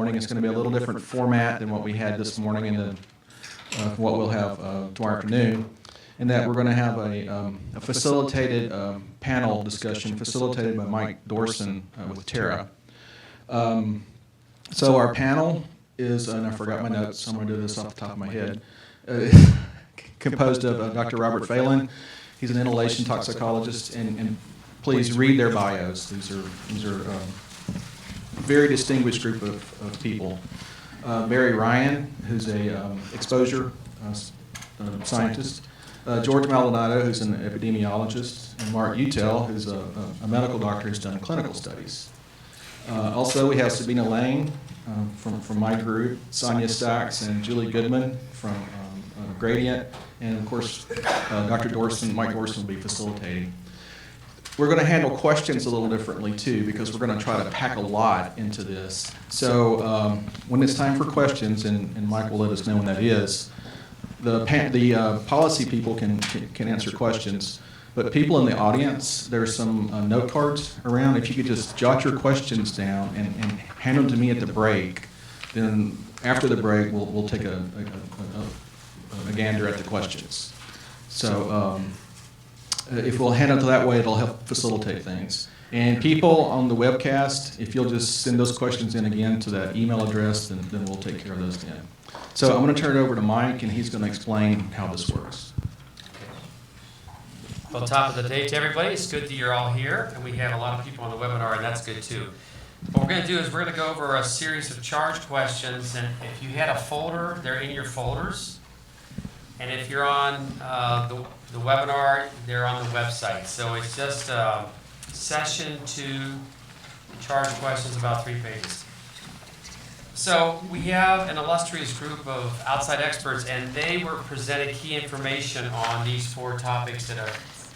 morning. It's going to be a little different format than what we had this morning and what we'll have tomorrow afternoon, in that we're going to have a facilitated panel discussion facilitated by Mike Dourson with TERA. So our panel is, and I forgot my notes, so I'm going to do this off the top of my head, composed of Dr. Robert Phalen. He's an inhalation toxicologist, and please read their bios. These are very distinguished group of people. Barry Ryan, who's a exposure scientist. George Maldonado, who's an epidemiologist, and Mark Utell, who's a medical doctor who's done clinical studies. Also, we have Sabine Lange from my group, Sonia Stacks and Julie Goodman from Gradient, and of course, Dr. Dourson, Mike Dourson will be facilitating. We're going to handle questions a little differently too, because we're going to try to pack a lot into this. So when it's time for questions, and Mike will let us know when that is, the policy people can answer questions, but people in the audience, there's some note cards around. If you could just jot your questions down and hand them to me at the break, then after the break we'll take a gander at the questions. So if we'll hand it that way, it'll help facilitate things. And people on the webcast, if you'll just send those questions in again to that email address, then we'll take care of those then. So I'm going to turn it over to Mike, and he's going to explain how this works. Well, top of the day to everybody. It's good that you're all here, and we have a lot of people on the webinar, and that's good too. What we're going to do is we're going to go over a series of charge questions, and if you had a folder, they're in your folders. And if you're on the webinar, they're on the website. So it's just session 2, charge questions, about 3 pages. So we have an illustrious group of outside experts, and they were presented key information on these 4 topics at a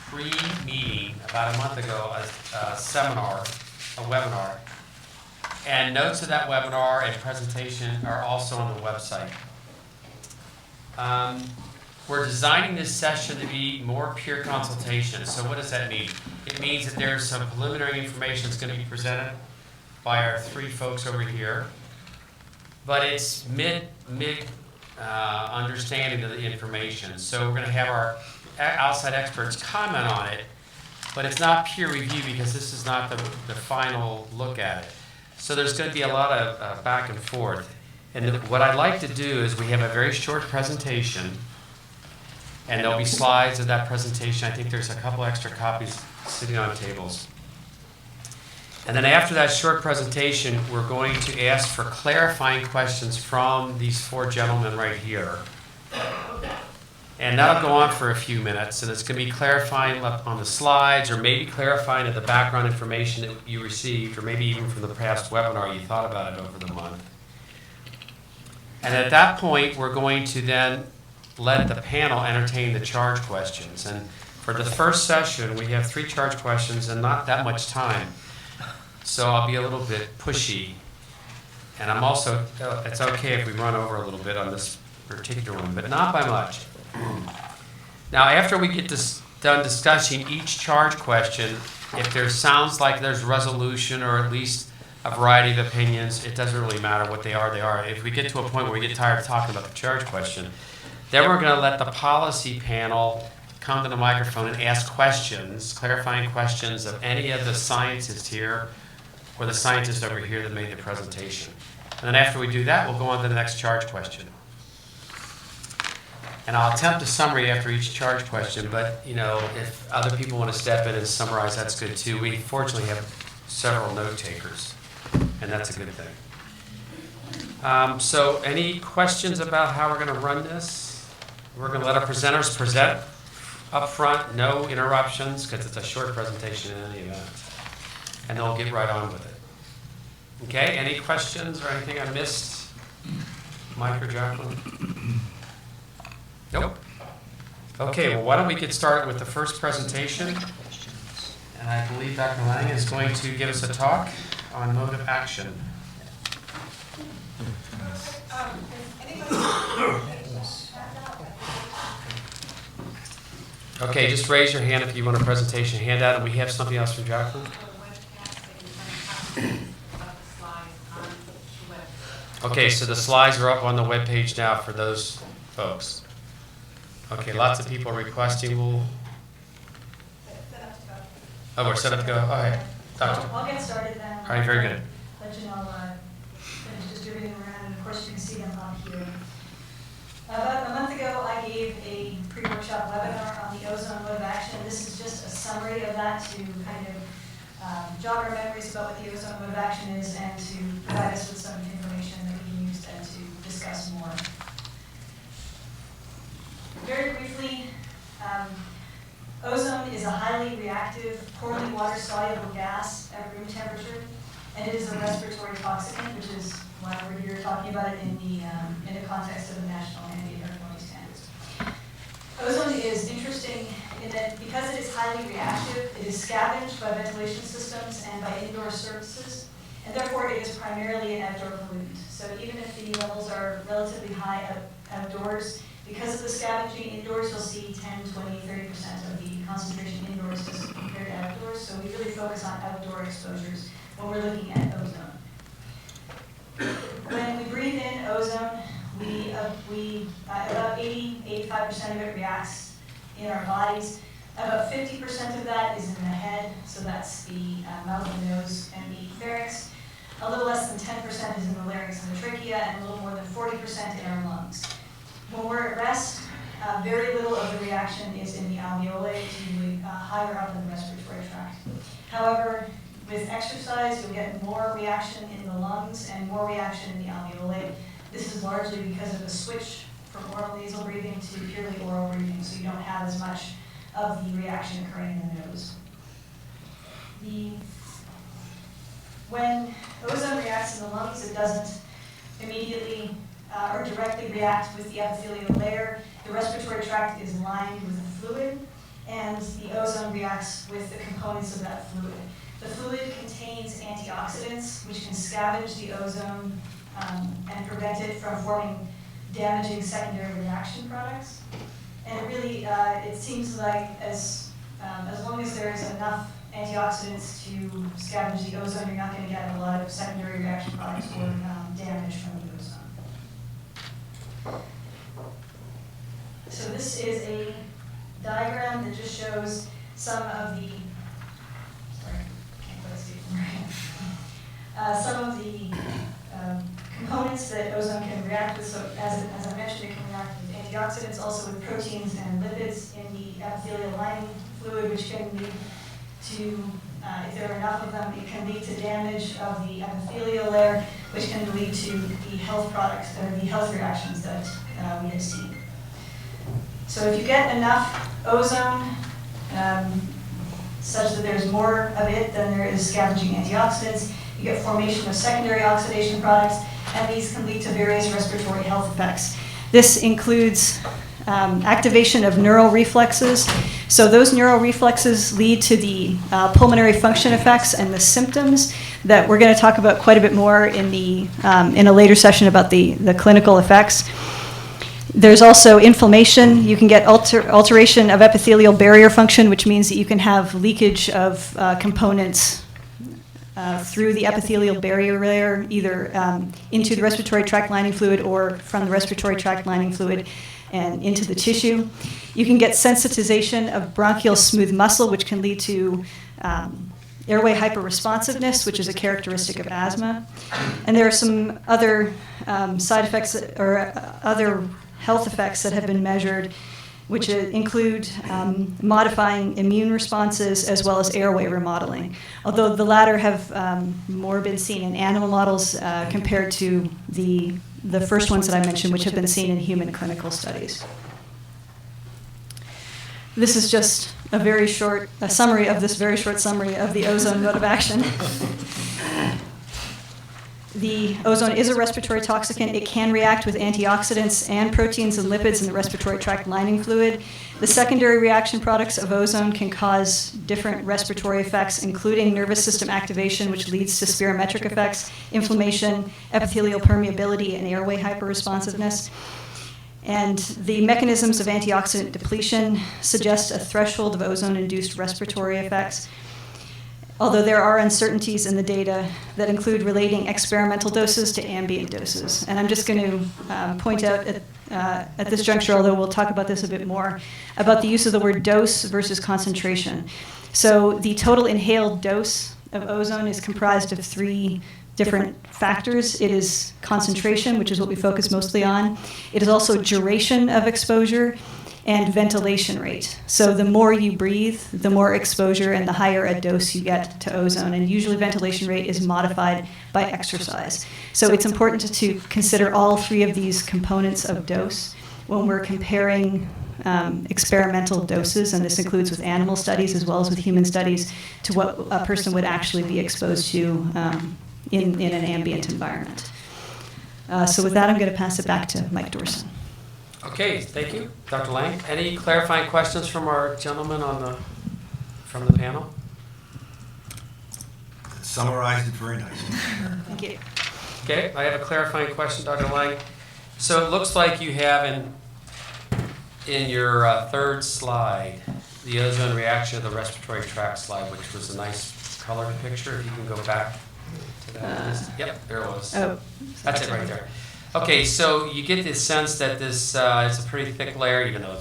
pre-meeting about a month ago, a seminar, a webinar. And notes of that webinar and presentation are also on the website. We're designing this session to be more peer consultation. So what does that mean? It means that there's some preliminary information that's going to be presented by our 3 folks over here. But it's mid understanding of the information. So we're going to have our outside experts comment on it, but it's not peer review because this is not the final look at it. So there's going to be a lot of back and forth. And what I'd like to do is we have a very short presentation, and there'll be slides of that presentation. I think there's a couple extra copies sitting on tables. And then after that short presentation, we're going to ask for clarifying questions from these 4 gentlemen right here. And that'll go on for a few minutes, and it's going to be clarifying on the slides, or maybe clarifying of the background information that you received, or maybe even from the past webinar you thought about it over the month. And at that point, we're going to then let the panel entertain the charge questions. And for the first session, we have 3 charge questions and not that much time. So I'll be a little bit pushy. And I'm also, it's okay if we run over a little bit on this particular one, but not by much. Now, after we get done discussing each charge question, if there sounds like there's resolution or at least a variety of opinions, it doesn't really matter what they are, they are. If we get to a point where we get tired of talking about the charge question, then we're going to let the policy panel come to the microphone and ask questions, clarifying questions of any of the scientists here or the scientist over here that made the presentation. And then after we do that, we'll go on to the next charge question. And I'll attempt a summary after each charge question, but if other people want to step in and summarize, that's good too. We fortunately have several note takers, and that's a good thing. So any questions about how we're going to run this? We're going to let our presenters present up front, no interruptions, because it's a short presentation in any event. And they'll get right on with it. Okay, any questions or anything I missed? Mike or Jacqueline? Nope. Okay, well, why don't we get started with the first presentation? And I believe Dr. Lange is going to give us a talk on mode of action. Okay, just raise your hand if you want a presentation handout, and we have something else from Jacqueline. Okay, so the slides are up on the webpage now for those folks. Okay, lots of people requesting. Oh, we're set up to go. All right, Doctor. I'll get started then. All right, very good. Let you know, finish distributing around, and of course you can see them on here. About a month ago, I gave a pre-workshop webinar on the ozone mode of action. This is just a summary of that to kind of jog our memories about what the ozone mode of action is and to provide us with some information that we can use and to discuss more. Very briefly, ozone is a highly reactive, poorly water-soluble gas at room temperature, and it is a respiratory toxicant, which is why we're here talking about it in the context of the National Ambient Air Quality Standards. Ozone is interesting in that because it is highly reactive, it is scavenged by ventilation systems and by indoor surfaces, and therefore it is primarily an outdoor pollutant. So even if the levels are relatively high outdoors, because of the scavenging indoors, you'll see 10, 20, 30% of the concentration indoors as compared to outdoors. So we really focus on outdoor exposures when we're looking at ozone. When we breathe in ozone, about 85% of it reacts in our bodies. About 50% of that is in the head, so that's the mouth and nose and the pharynx. A little less than 10% is in the larynx and the trachea, and a little more than 40% in our lungs. When we're at rest, very little of the reaction is in the alveoli, it's usually higher up in the respiratory tract. However, with exercise, you'll get more reaction in the lungs and more reaction in the alveoli. This is largely because of the switch from oral nasal breathing to purely oral breathing, so you don't have as much of the reaction occurring in the nose. When ozone reacts in the lungs, it doesn't immediately or directly react with the epithelial layer. The respiratory tract is lined with a fluid, and the ozone reacts with the components of that fluid. The fluid contains antioxidants, which can scavenge the ozone and prevent it from forming damaging secondary reaction products. And it really, it seems like as long as there is enough antioxidants to scavenge the ozone, you're not going to get a lot of secondary reaction products or damage from the ozone. So this is a diagram that just shows some of the, some of the components that ozone can react with. So as I mentioned, it can react with antioxidants, also with proteins and lipids in the epithelial lining fluid, which can lead to, if there are enough of them, it can lead to damage of the epithelial layer, which can lead to the health products, or the health reactions that we have seen. So if you get enough ozone, such that there's more of it than there is scavenging antioxidants, you get formation of secondary oxidation products, and these can lead to various respiratory health effects. This includes activation of neural reflexes. So those neural reflexes lead to the pulmonary function effects and the symptoms that we're going to talk about quite a bit more in a later session about the clinical effects. There's also inflammation. You can get alteration of epithelial barrier function, which means that you can have leakage of components through the epithelial barrier layer, either into the respiratory tract lining fluid or from the respiratory tract lining fluid and into the tissue. You can get sensitization of bronchial smooth muscle, which can lead to airway hyperresponsiveness, which is a characteristic of asthma. And there are some other side effects or other health effects that have been measured, which include modifying immune responses as well as airway remodeling, although the latter have more been seen in animal models compared to the first ones that I mentioned, which have been seen in human clinical studies. This is just a summary of this very short summary of the ozone mode of action. The ozone is a respiratory toxicant. It can react with antioxidants and proteins and lipids in the respiratory tract lining fluid. The secondary reaction products of ozone can cause different respiratory effects, including nervous system activation, which leads to spirometric effects, inflammation, epithelial permeability, and airway hyperresponsiveness. And the mechanisms of antioxidant depletion suggest a threshold of ozone-induced respiratory effects. although there are uncertainties in the data that include relating experimental doses to ambient doses. And I'm just going to point out at this juncture, although we'll talk about this a bit more, about the use of the word dose versus concentration. So the total inhaled dose of ozone is comprised of 3 different factors. It is concentration, which is what we focus mostly on. It is also duration of exposure and ventilation rate. So the more you breathe, the more exposure and the higher a dose you get to ozone. And usually ventilation rate is modified by exercise. So it's important to consider all 3 of these components of dose when we're comparing experimental doses, and this includes with animal studies as well as with human studies, to what a person would actually be exposed to in an ambient environment. So with that, I'm going to pass it back to Mike Dourson. Okay, thank you, Dr. Lange. Any clarifying questions from our gentlemen from the panel? Summarized it very nicely. Thank you. Okay, I have a clarifying question, Dr. Lange. So it looks like you have in your 3rd slide the ozone reaction of the respiratory tract slide, which was a nice colored picture. If you can go back to that. Yep, there it was. Oh, That's it right there. Okay, so you get the sense that this is a pretty thick layer, even though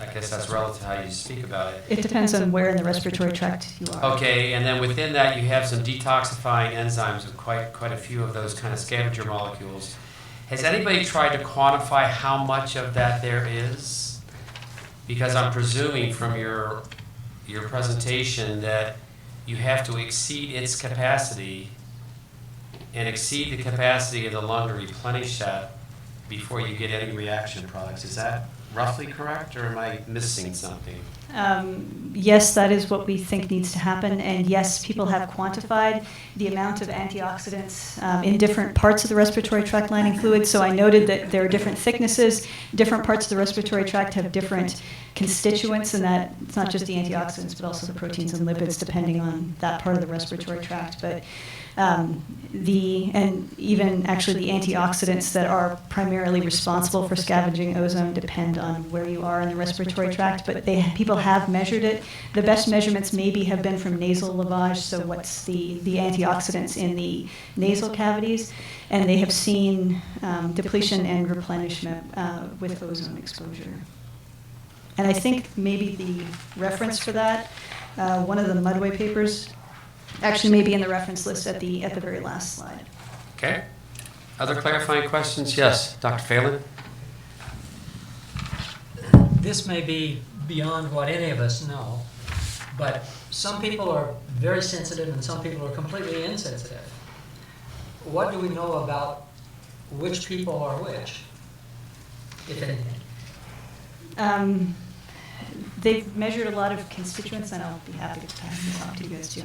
I guess that's relative to how you speak about it. It depends on where in the respiratory tract you are. Okay, and then within that you have some detoxifying enzymes with quite a few of those kind of scavenger molecules. Has anybody tried to quantify how much of that there is? Because I'm presuming from your presentation that you have to exceed its capacity and exceed the capacity of the lung to replenish that before you get any reaction products. Is that roughly correct, or am I missing something? Yes, that is what we think needs to happen, and yes, people have quantified the amount of antioxidants in different parts of the respiratory tract lining fluid. So I noted that there are different thicknesses. Different parts of the respiratory tract have different constituents, and that it's not just the antioxidants, but also the proteins and lipids, depending on that part of the respiratory tract. But and even actually the antioxidants that are primarily responsible for scavenging ozone depend on where you are in the respiratory tract, but people have measured it. The best measurements maybe have been from nasal lavage, so what's the antioxidants in the nasal cavities, and they have seen depletion and replenishment with ozone exposure. And I think maybe the reference for that, one of the Mudway papers, actually may be in the reference list at the very last slide. Okay. Other clarifying questions? Yes, Dr. Phalen? This may be beyond what any of us know, but some people are very sensitive and some people are completely insensitive. What do we know about which people are which, if anything? They've measured a lot of constituents, and I'll be happy to pass this off to you guys too.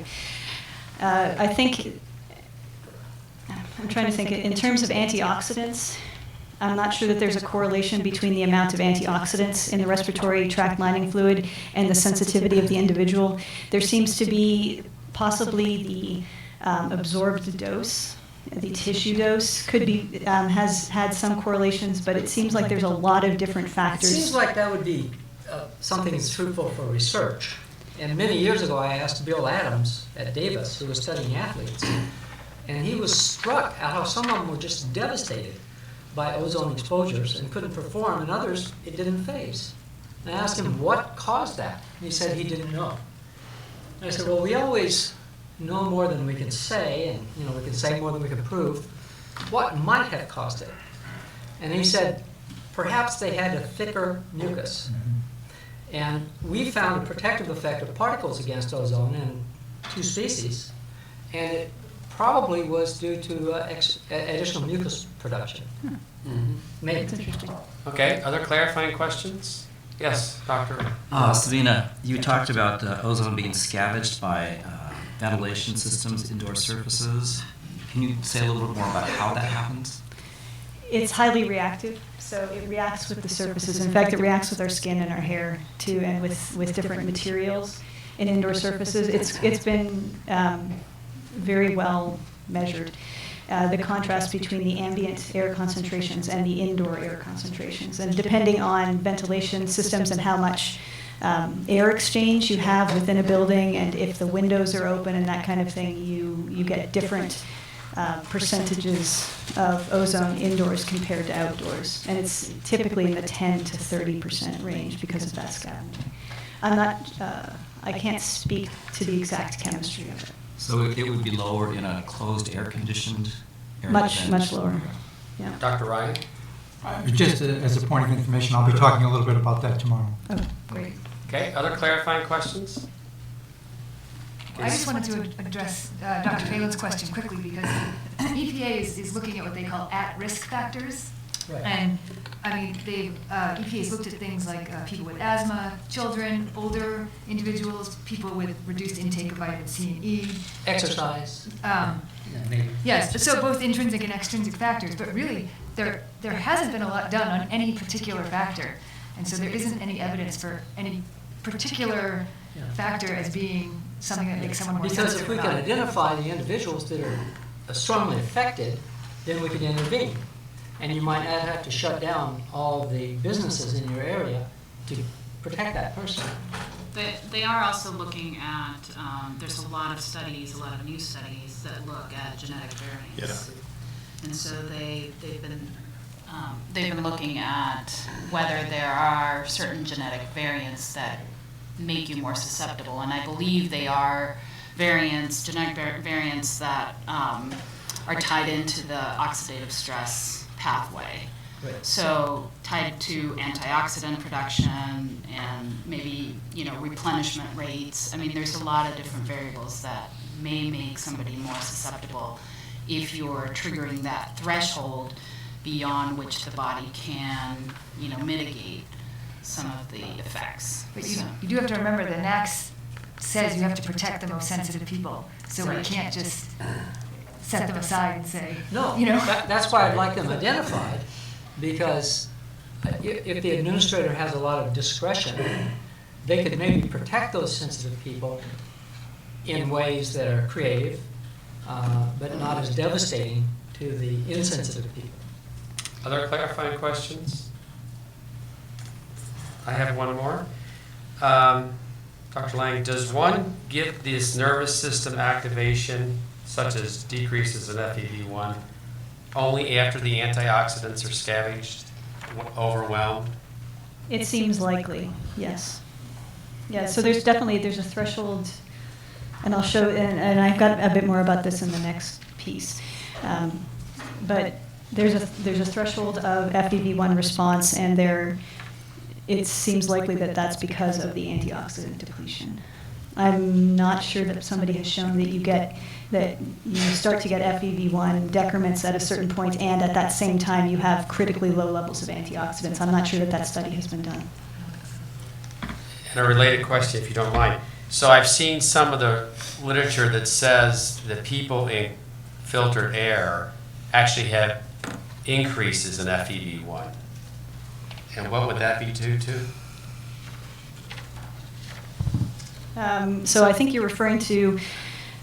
I think, I'm trying to think, in terms of antioxidants, I'm not sure that there's a correlation between the amount of antioxidants in the respiratory tract lining fluid and the sensitivity of the individual. There seems to be possibly the absorbed dose, the tissue dose could be, has had some correlations, but it seems like there's a lot of different factors. It seems like that would be something that's fruitful for research. And many years ago, I asked Bill Adams at Davis, who was studying athletes, and he was struck at how some of them were just devastated by ozone exposures and couldn't perform, and others it didn't phase. And I asked him what caused that, and he said he didn't know. And I said, well, we always know more than we can say, and we can say more than we can prove. What might have caused it? And he said, perhaps they had a thicker mucus. And we found a protective effect of particles against ozone in 2 species, and it probably was due to additional mucus production. Maybe. That's interesting. Okay, other clarifying questions? Yes, Dr. Sabine, you talked about ozone being scavenged by ventilation systems, indoor surfaces. Can you say a little bit more about how that happens? It's highly reactive, so it reacts with the surfaces. In fact, it reacts with our skin and our hair too, and with different materials in indoor surfaces. It's been very well measured. The contrast between the ambient air concentrations and the indoor air concentrations, and depending on ventilation systems and how much air exchange you have within a building, and if the windows are open and that kind of thing, you get different percentages of ozone indoors compared to outdoors. And it's typically in the 10 to 30% range because of that scavenging. I can't speak to the exact chemistry of it. So it would be lower in a closed, air-conditioned area? Much lower, yeah. Dr. Ryan? Just as a point of information, I'll be talking a little bit about that tomorrow. Oh, great. Okay, other clarifying questions? I just wanted to address Dr. Phalen's question quickly because EPA is looking at what they call at-risk factors. Right. And, I mean, EPA has looked at things like people with asthma, children, older individuals, people with reduced intake of vitamin C and E. Exercise. Maybe. Yes, so both intrinsic and extrinsic factors, but really, there hasn't been a lot done on any particular factor. And so there isn't any evidence for any particular factor as being something that makes someone more Because sensitive if we about can it. identify the individuals that are strongly affected, then we can intervene. And you might not have to shut down all the businesses in your area to protect that person. They are also looking at, there's a lot of studies, a lot of new studies that look at genetic variants. And so they've been looking at whether there are certain genetic variants that make you more susceptible. And I believe they are genetic variants that are tied into the oxidative stress pathway. Right. So tied to antioxidant production and maybe, replenishment rates. I mean, there's a lot of different variables that may make somebody more susceptible if you're triggering that threshold beyond which the body can, mitigate some of the effects. But So- you do have to remember that NACS says you have to protect the most sensitive people. So we Right. can't just set them aside and say, No, that's why I'd like them identified, because if the administrator has a lot of discretion, they could maybe protect those sensitive people in ways that are creative, but not as devastating to the insensitive people. Other clarifying questions? I have one more. Dr. Lange, does one get this nervous system activation, such as decreases in FEV1, only after the antioxidants are scavenged, overwhelmed? It seems likely, yes. Yeah, so there's a threshold, and I'll show, and I've got a bit more about this in the next piece. But there's a threshold of FEV1 response, and it seems likely that that's because of the antioxidant depletion. I'm not sure that somebody has shown that you start to get FEV1 decrements at a certain point, and at that same time you have critically low levels of antioxidants. I'm not sure that study has been done. And a related question, if you don't mind. So I've seen some of the literature that says that people in filtered air actually have increases in FEV1. And what would that be due to? So I think you're referring to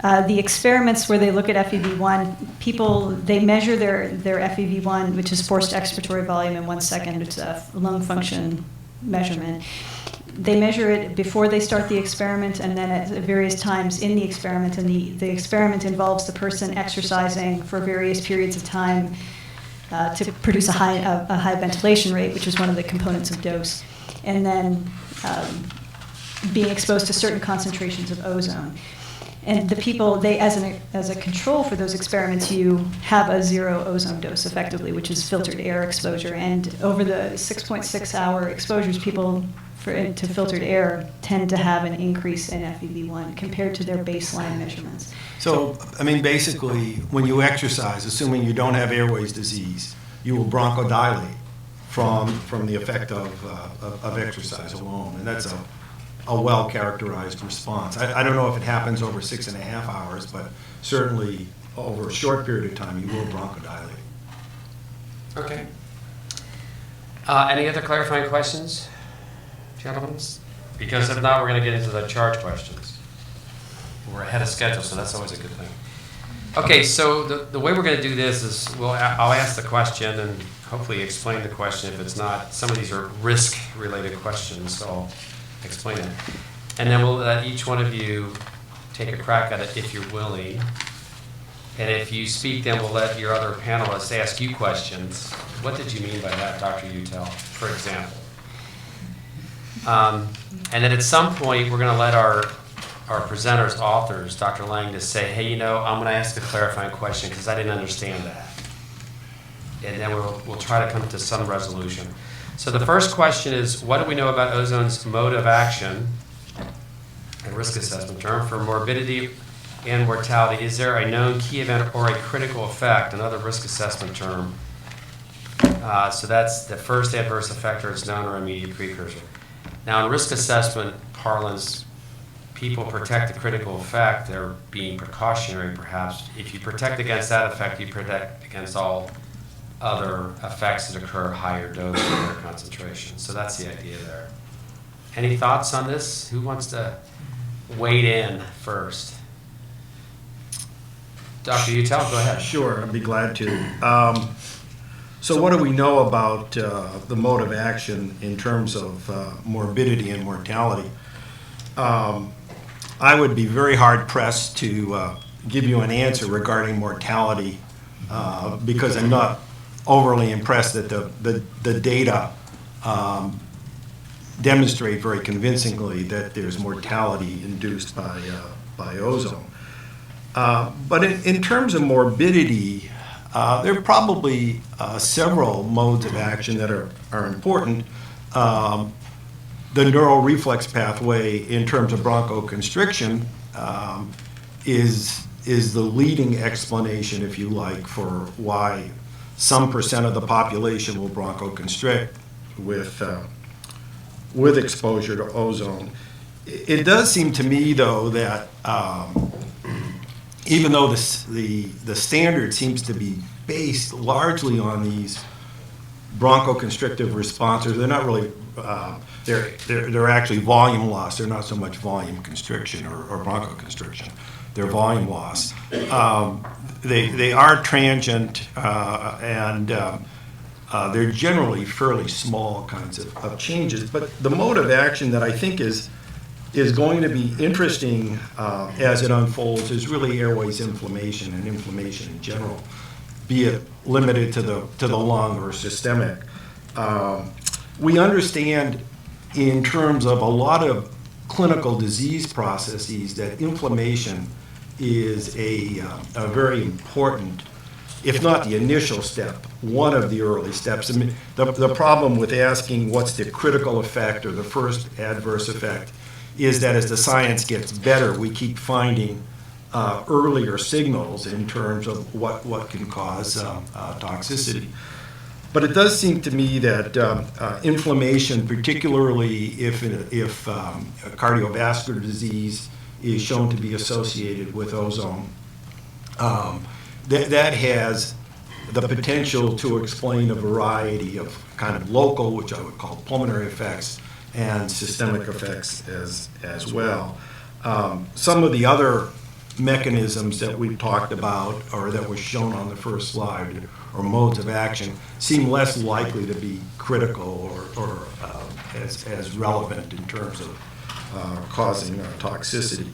the experiments where they look at FEV1. They measure their FEV1, which is forced expiratory volume in 1 second. It's a lung function measurement. They measure it before they start the experiment and then at various times in the experiment. And the experiment involves the person exercising for various periods of time to produce a high ventilation rate, which is one of the components of dose. And then being exposed to certain concentrations of ozone. And the people, as a control for those experiments, you have a 0 ozone dose effectively, which is filtered air exposure. And over the 6.6-hour exposures, people to filtered air tend to have an increase in FEV1 compared to their baseline measurements. So, basically, when you exercise, assuming you don't have airways disease, you will bronchodilate from the effect of exercise alone. And that's a well-characterized response. I don't know if it happens over 6.5 hours, but certainly over a short period of time, you will bronchodilate. Okay. Any other clarifying questions, gentlemen? Because if not, we're going to get into the charge questions. We're ahead of schedule, so that's always a good thing. Okay, so the way we're going to do this is I'll ask the question and hopefully explain the question. If it's not, some of these are risk-related questions, so explain it. And then we'll let each one of you take a crack at it if you're willing. And if you speak, then we'll let your other panelists ask you questions. What did you mean by that, Dr. Utell, for example? And then at some point, we're going to let our presenters, authors, Dr. Lange, to say, hey, I'm going to ask a clarifying question because I didn't understand that. And then we'll try to come to some resolution. So the first question is, what do we know about ozone's mode of action, a risk assessment term, for morbidity and mortality? Is there a known key event or a critical effect, another risk assessment term? So that's the first adverse effect or its known or immediate precursor. Now in risk assessment parlance, people protect the critical effect. They're being precautionary perhaps. If you protect against that effect, you protect against all other effects that occur higher dose or higher concentration. So that's the idea there. Any thoughts on this? Who wants to wade in first? Dr. Utell, go ahead. Sure, I'd be glad to. So what do we know about the mode of action in terms of morbidity and mortality? I would be very hard pressed to give you an answer regarding mortality because I'm not overly impressed that the data demonstrate very convincingly that there's mortality induced by ozone. But in terms of morbidity, there are probably several modes of action that are important. The neural reflex pathway in terms of bronchoconstriction is the leading explanation, if you like, for why some percent of the population will bronchoconstrict with exposure to ozone. It does seem to me, though, that even though the standard seems to be based largely on these bronchoconstrictive responses, they're not really, they're actually volume loss. They're not so much volume constriction or bronchoconstriction. They're volume loss. They are transient and they're generally fairly small kinds of changes. But the mode of action that I think is going to be interesting as it unfolds is really airways inflammation and inflammation in general, be it limited to the lung or systemic. We understand in terms of a lot of clinical disease processes that inflammation is a very important, if not the initial step, one of the early steps. I mean, the problem with asking what's the critical effect or the first adverse effect is that as the science gets better, we keep finding earlier signals in terms of what can cause toxicity. But it does seem to me that inflammation, particularly if a cardiovascular disease is shown to be associated with ozone, that has the potential to explain a variety of kind of local, which I would call pulmonary effects, and systemic effects as well. Some of the other mechanisms that we've talked about or that was shown on the first slide or modes of action seem less likely to be critical or as relevant in terms of causing toxicity.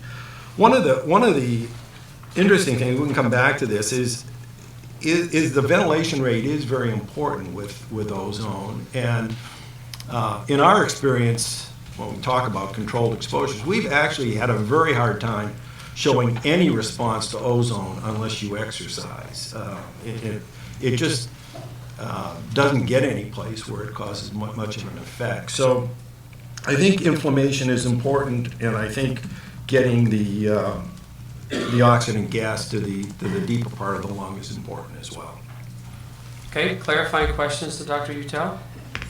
One of the interesting things, we can come back to this, is the ventilation rate is very important with ozone. And in our experience, when we talk about controlled exposures, we've actually had a very hard time showing any response to ozone unless you exercise. It just doesn't get any place where it causes much of an effect. So I think inflammation is important, and I think getting the oxygen gas to the deeper part of the lung is important as well. Okay, clarifying questions to Dr. Utell?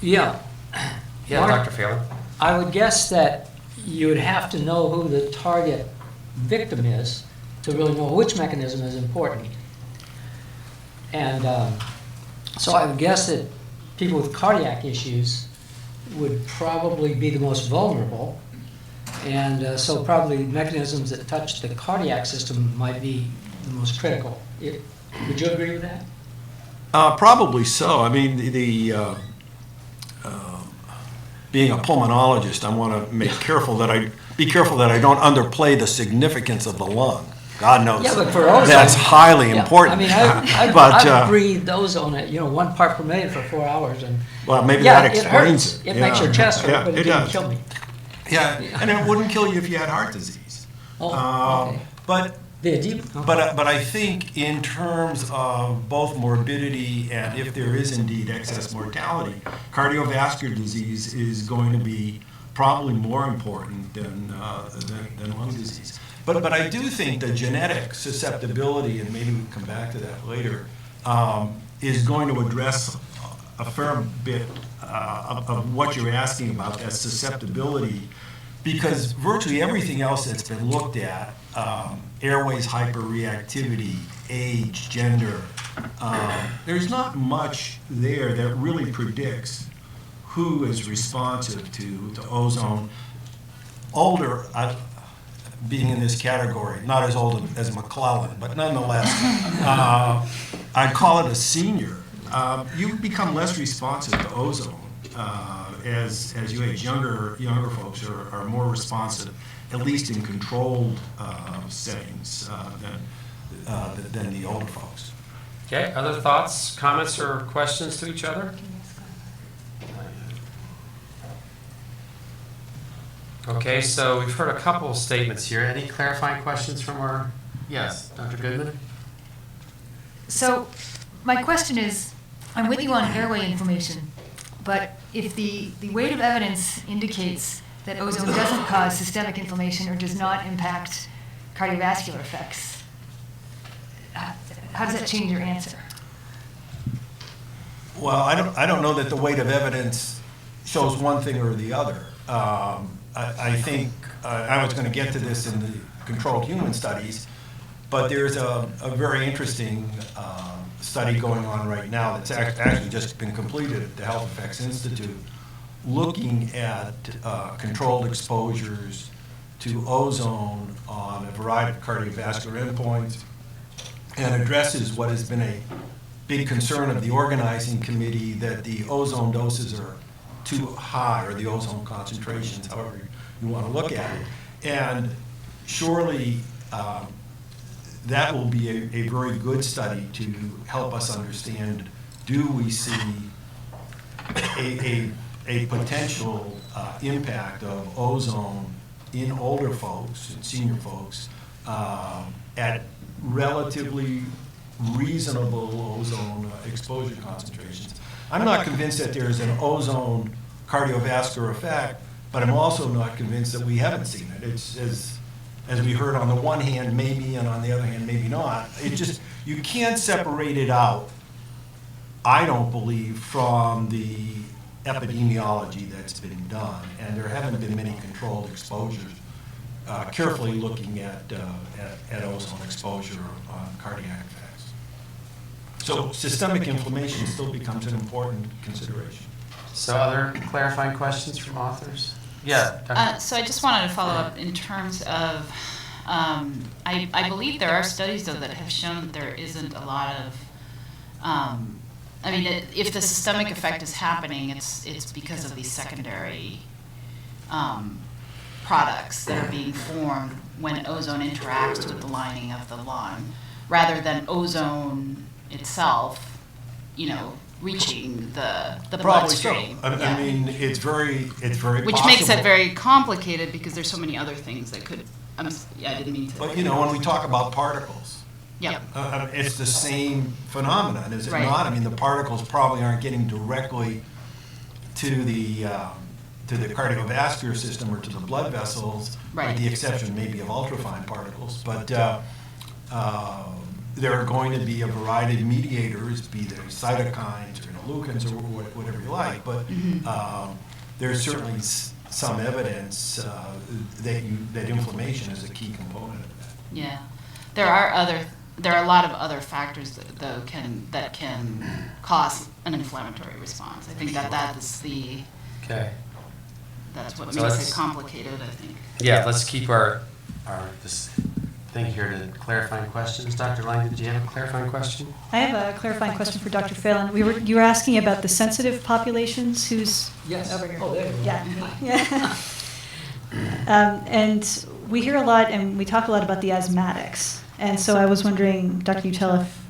Yeah. Yeah, Mark, Dr. Phalen. I would guess that you would have to know who the target victim is to really know which mechanism is important. And so I would guess that people with cardiac issues would probably be the most vulnerable. And so probably mechanisms that touch the cardiac system might be the most critical. Would you agree with that? Probably so. I mean, being a pulmonologist, I want to be careful that I don't underplay the significance of the lung. God knows. Yeah, but for ozone, that's highly important. I mean, I've But, breathed ozone at 1 part per million for 4 hours, and well, maybe yeah, that it explains hurts. It makes your chest hurt, Yeah, but it it didn't does. kill me. Yeah, and it wouldn't kill you if you had heart disease. Oh, okay. But The edema. But I think in terms of both morbidity and if there is indeed excess mortality, cardiovascular disease is going to be probably more important than lung disease. But I do think the genetic susceptibility, and maybe we can come back to that later, is going to address a fair bit of what you're asking about, that susceptibility, because virtually everything else that's been looked at, airways hyperreactivity, age, gender, there's not much there that really predicts who is responsive to ozone. Older, being in this category, not as old as McClellan, but nonetheless, I'd call it a senior. You become less responsive to ozone as you age. Younger folks are more responsive, at least in controlled settings, than the older folks. Okay, other thoughts, comments, or questions to each other? Okay, so we've heard a couple of statements here. Any clarifying questions from our, yes, Dr. Goodman? So my question is, I'm with you on airway inflammation, but if the weight of evidence indicates that ozone doesn't cause systemic inflammation or does not impact cardiovascular effects, how does that change your answer? Well, I don't know that the weight of evidence shows one thing or the other. I think I was going to get to this in the controlled human studies, but there's a very interesting study going on right now that's actually just been completed at the Health Effects Institute, looking at controlled exposures to ozone on a variety of cardiovascular endpoints, and addresses what has been a big concern of the organizing committee, that the ozone doses are too high, or the ozone concentrations, however you want to look at it. And surely that will be a very good study to help us understand, do we see a potential impact of ozone in older folks and senior folks at relatively reasonable ozone exposure concentrations. I'm not convinced that there's an ozone cardiovascular effect, but I'm also not convinced that we haven't seen it. It's as we heard, on the one hand maybe, and on the other hand maybe not. It just, you can't separate it out, I don't believe, from the epidemiology that's been done, and there haven't been many controlled exposures carefully looking at ozone exposure on cardiac effects. So systemic inflammation still becomes an important consideration. So other clarifying questions from authors? Yeah, Dr. So I just wanted to follow up in terms of, I believe there are studies, though, that have shown that there isn't a lot of, I mean, if the systemic effect is happening, it's because of these secondary products that are being formed when ozone interacts with the lining of the lung, rather than ozone itself, reaching the bloodstream. I mean, it's very Which possible. makes it very complicated, because there's so many other things that could, I didn't mean to. But when we talk about particles, Yeah. it's the same phenomenon, is it Right. not? I mean, the particles probably aren't getting directly to the cardiovascular system or to the blood vessels, Right. with the exception maybe of ultrafine particles. But there are going to be a variety of mediators, be they cytokines or interleukins or whatever you like. But there's certainly some evidence that inflammation is a key component of that. Yeah, there are a lot of other factors that can cause an inflammatory response. I think that is Okay. that's what So makes let's- it complicated, I think. Yeah, let's keep our this thing here to clarifying questions. Dr. Lange, did you have a clarifying question? I have a clarifying question for Dr. Phalen. You were asking about the sensitive populations whose Yes. Over here. Oh, there you go. Yeah. And we hear a lot and we talk a lot about the asthmatics. And so I was wondering, Dr. Utell, if,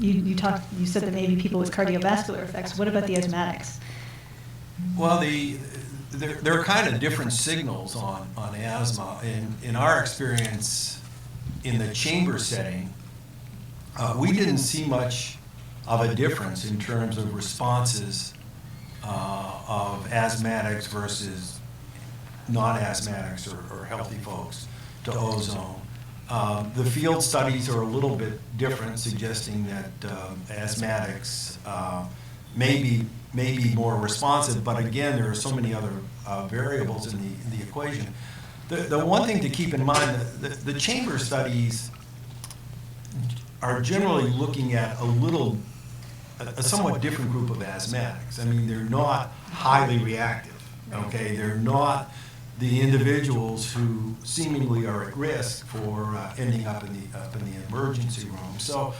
you said that maybe people with cardiovascular effects. What about the asthmatics? Well, there are kind of different signals on asthma. In our experience in the chamber setting, we didn't see much of a difference in terms of responses of asthmatics versus non-asthmatics or healthy folks to ozone. The field studies are a little bit different, suggesting that asthmatics may be more responsive, but again, there are so many other variables in the equation. The one thing to keep in mind, the chamber studies are generally looking at a somewhat different group of asthmatics. I mean, they're not highly reactive, okay? They're not the individuals who seemingly are at risk for ending up in the emergency room. So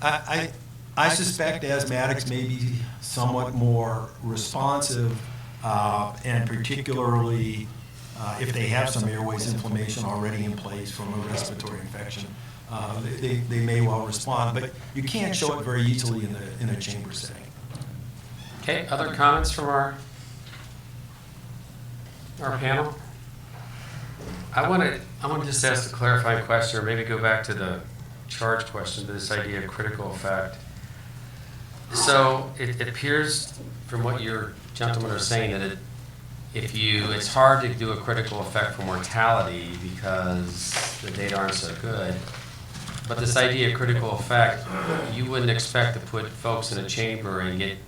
I suspect asthmatics may be somewhat more responsive, and particularly if they have some airways inflammation already in place from a respiratory infection, they may well respond. But you can't show it very easily in a chamber setting. Okay, other comments from our panel? I want to just ask a clarifying question, or maybe go back to the charge question, to this idea of critical effect. So it appears from what your gentlemen are saying that it's hard to do a critical effect for mortality because the data aren't so good. But this idea of critical effect, you wouldn't expect to put folks in a chamber and get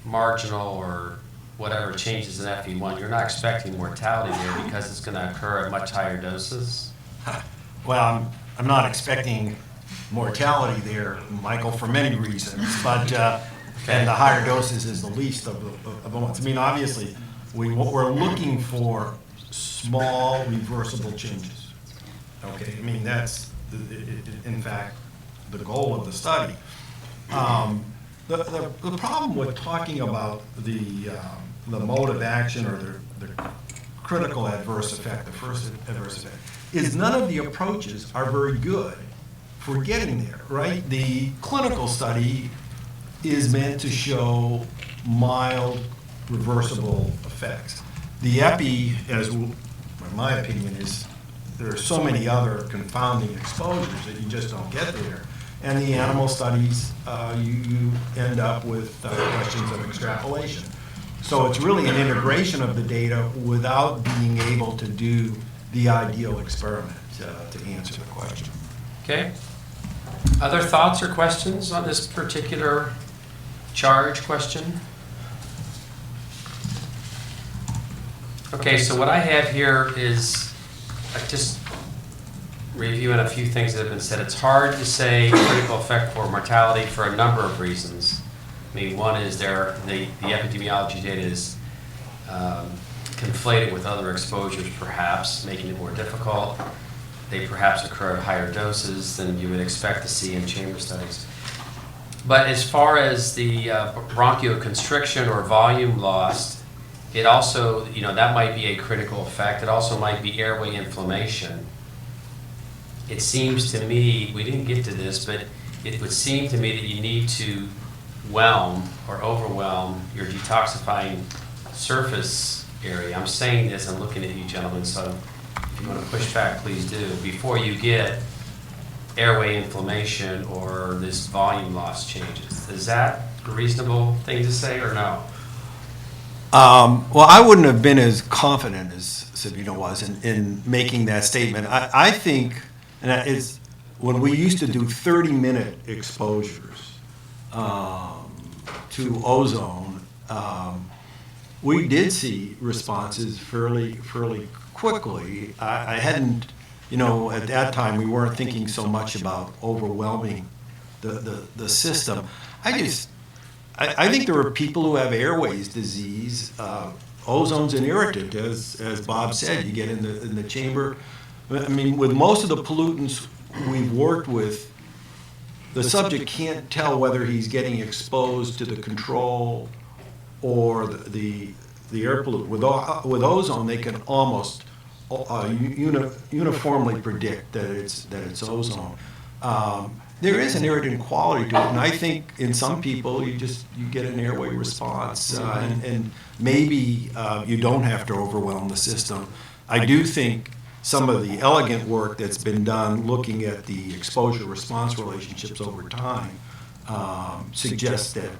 marginal or whatever changes in FE1. You're not expecting mortality there because it's going to occur at much higher doses? Well, I'm not expecting mortality there, Michael, for many reasons, but and the higher doses is the least of the ones. I mean, obviously, what we're looking for small reversible changes. Okay, I mean that's in fact the goal of the study. The problem with talking about the mode of action or the critical adverse effect, the first adverse effect, is none of the approaches are very good for getting there, right? The clinical study is meant to show mild reversible effects. The epi, in my opinion, there are so many other confounding exposures that you just don't get there. And the animal studies, you end up with questions of extrapolation. So it's really an integration of the data without being able to do the ideal experiment to answer the question. Okay. Other thoughts or questions on this particular charge question? Okay, so what I have here is just reviewing a few things that have been said. It's hard to say critical effect for mortality for a number of reasons. I mean, one is the epidemiology data is conflated with other exposures, perhaps, making it more difficult. They perhaps occur at higher doses than you would expect to see in chamber studies. But as far as the bronchoconstriction or volume lost, it also, that might be a critical effect. It also might be airway inflammation. It seems to me, we didn't get to this, but it would seem to me that you need to whelm or overwhelm your detoxifying surface area. I'm saying this, I'm looking at you gentlemen, so if you want to push back, please do, before you get airway inflammation or this volume loss changes. Is that a reasonable thing to say or no? Well, I wouldn't have been as confident as Sabine was in making that statement. I think, and it's when we used to do 30-minute exposures to ozone, we did see responses fairly quickly. I hadn't, at that time we weren't thinking so much about overwhelming the system. I think there are people who have airways disease. Ozone's an irritant, as Bob said. You get in the chamber. I mean, with most of the pollutants we've worked with, the subject can't tell whether he's getting exposed to the control or the air pollutant. With ozone, they can almost uniformly predict that it's ozone. There is an irritant quality to it, and I think in some people you get an airway response, and maybe you don't have to overwhelm the system. I do think some of the elegant work that's been done looking at the exposure-response relationships over time suggests that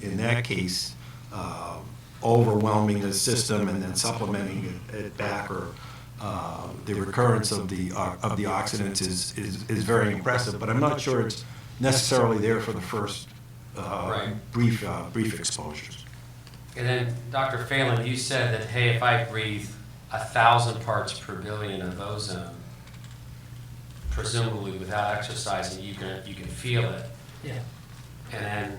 in that case, overwhelming the system and then supplementing it back, or the recurrence of the oxidants is very impressive. But I'm not sure it's necessarily there for the first brief exposures. And then, Dr. Phalen, you said that, hey, if I breathe 1,000 parts per billion of ozone, presumably without exercising, you can feel it. Yeah. And then,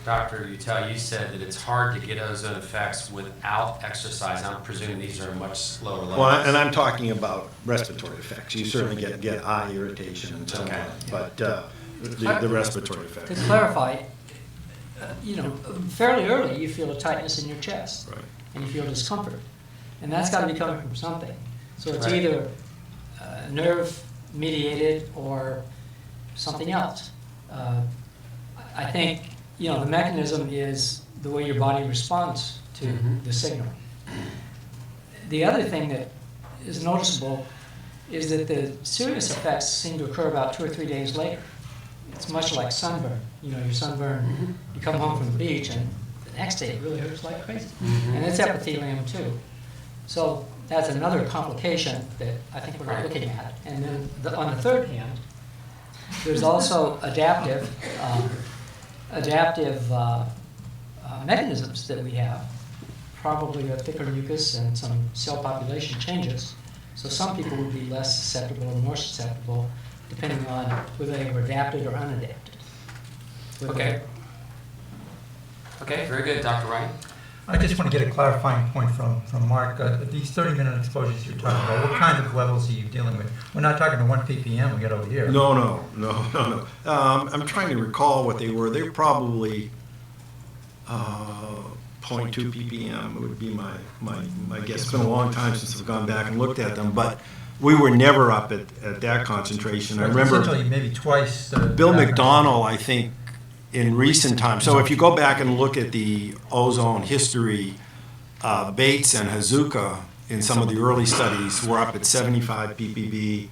Dr. Utell, you said that it's hard to get ozone effects without exercise. I'm presuming these are much slower levels. Well, and I'm talking about respiratory effects. You certainly get eye irritation and so on, but the respiratory To effects. clarify, fairly early you feel a tightness in your chest, Right. and you feel discomfort, and that's got to be coming from something. So it's Right. either nerve mediated or something else. I think the mechanism is the way your body responds to the signal. The other thing that is noticeable is that the serious effects seem to occur about 2 or 3 days later. It's much like sunburn. Your sunburn, you come home from the beach and the next day it really hurts like crazy. And it's epithelium too. So that's another complication that I think we're not looking at. And then on the third hand, there's also adaptive mechanisms that we have, probably a thicker mucus and some cell population changes. So some people would be less susceptible or more susceptible, depending on whether they were adapted or unadapted. Okay. Okay, very good, Dr. Ryan. I just want to get a clarifying point from Mark. These 30-minute exposures you're talking about, what kind of levels are you dealing with? We're not talking to 1 ppm we get over here. No. I'm trying to recall what they were. They were probably 0.2 ppm would be my guess. It's been a long time since I've gone back and looked at them, but we were never up at that concentration. I remember Essentially maybe twice. Bill McDonnell, I think, in recent times. So if you go back and look at the ozone history, Bates and Hazuka in some of the early studies were up at 75 ppb.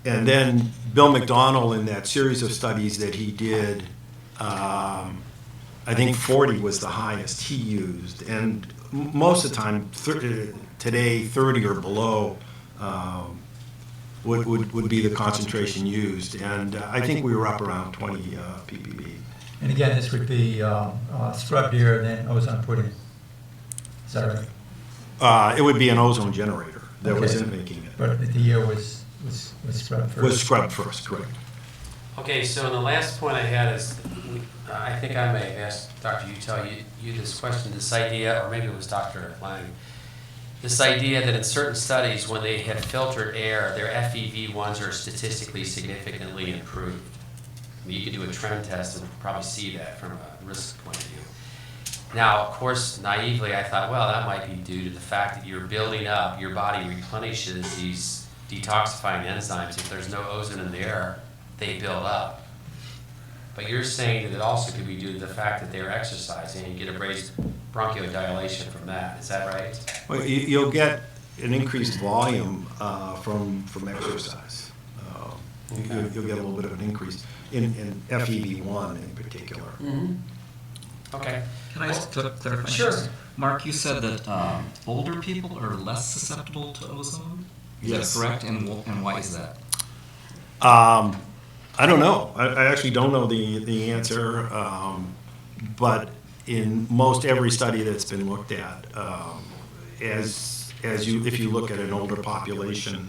And then Bill McDonnell in that series of studies that he did, I think 40 was the highest he used. And most of the time, today, 30 or below would be the concentration used. And I think we were up around 20 ppb. And again, this would be scrubbed air and then ozone put in. Is that right? It would be an ozone generator that was Okay. in making it. But the air was scrubbed first. Was scrubbed first, correct. Okay, so the last point I had is, I think I may have asked Dr. Utell you this question, this idea, or maybe it was Dr. Lange, this idea that in certain studies, when they have filtered air, their FEV1s are statistically significantly improved. I mean, you could do a trend test and probably see that from a risk point of view. Now, of course, naively, I thought, well, that might be due to the fact that you're building up, your body replenishes these detoxifying enzymes. If there's no ozone in the air, they build up. But you're saying that it also could be due to the fact that they're exercising and you get a raised bronchodilation from that. Is that right? Well, you'll get an increased volume from exercise. You'll get a little bit of an increase in FEV1 in particular. Okay. Can I just clarify? Sure. Mark, you said that older people are less susceptible to ozone? Is Yes. that correct? And why is that? I don't know. I actually don't know the answer, but in most every study that's been looked at, if you look at an older population,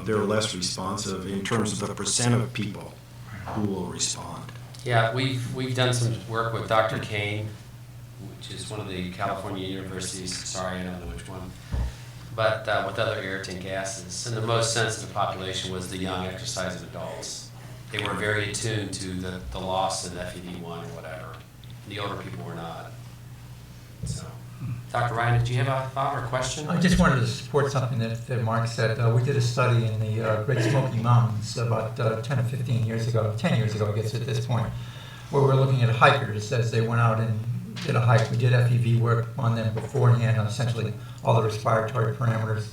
they're less responsive in terms of the percent of people who will respond. Yeah, we've done some work with Dr. Kane, which is one of the California universities, sorry, I don't know which one, but with other irritant gases. And the most sensitive population was the young exercising adults. They were very attuned to the loss in FEV1 or whatever. The older people were not. So, Dr. Ryan, did you have a thought or question? I just wanted to support something that Mark said. We did a study in the Great Smoky Mountains about 10 or 15 years ago, 10 years ago, I guess at this point, where we're looking at hikers as they went out and did a hike. We did FEV work on them beforehand, on essentially all the respiratory parameters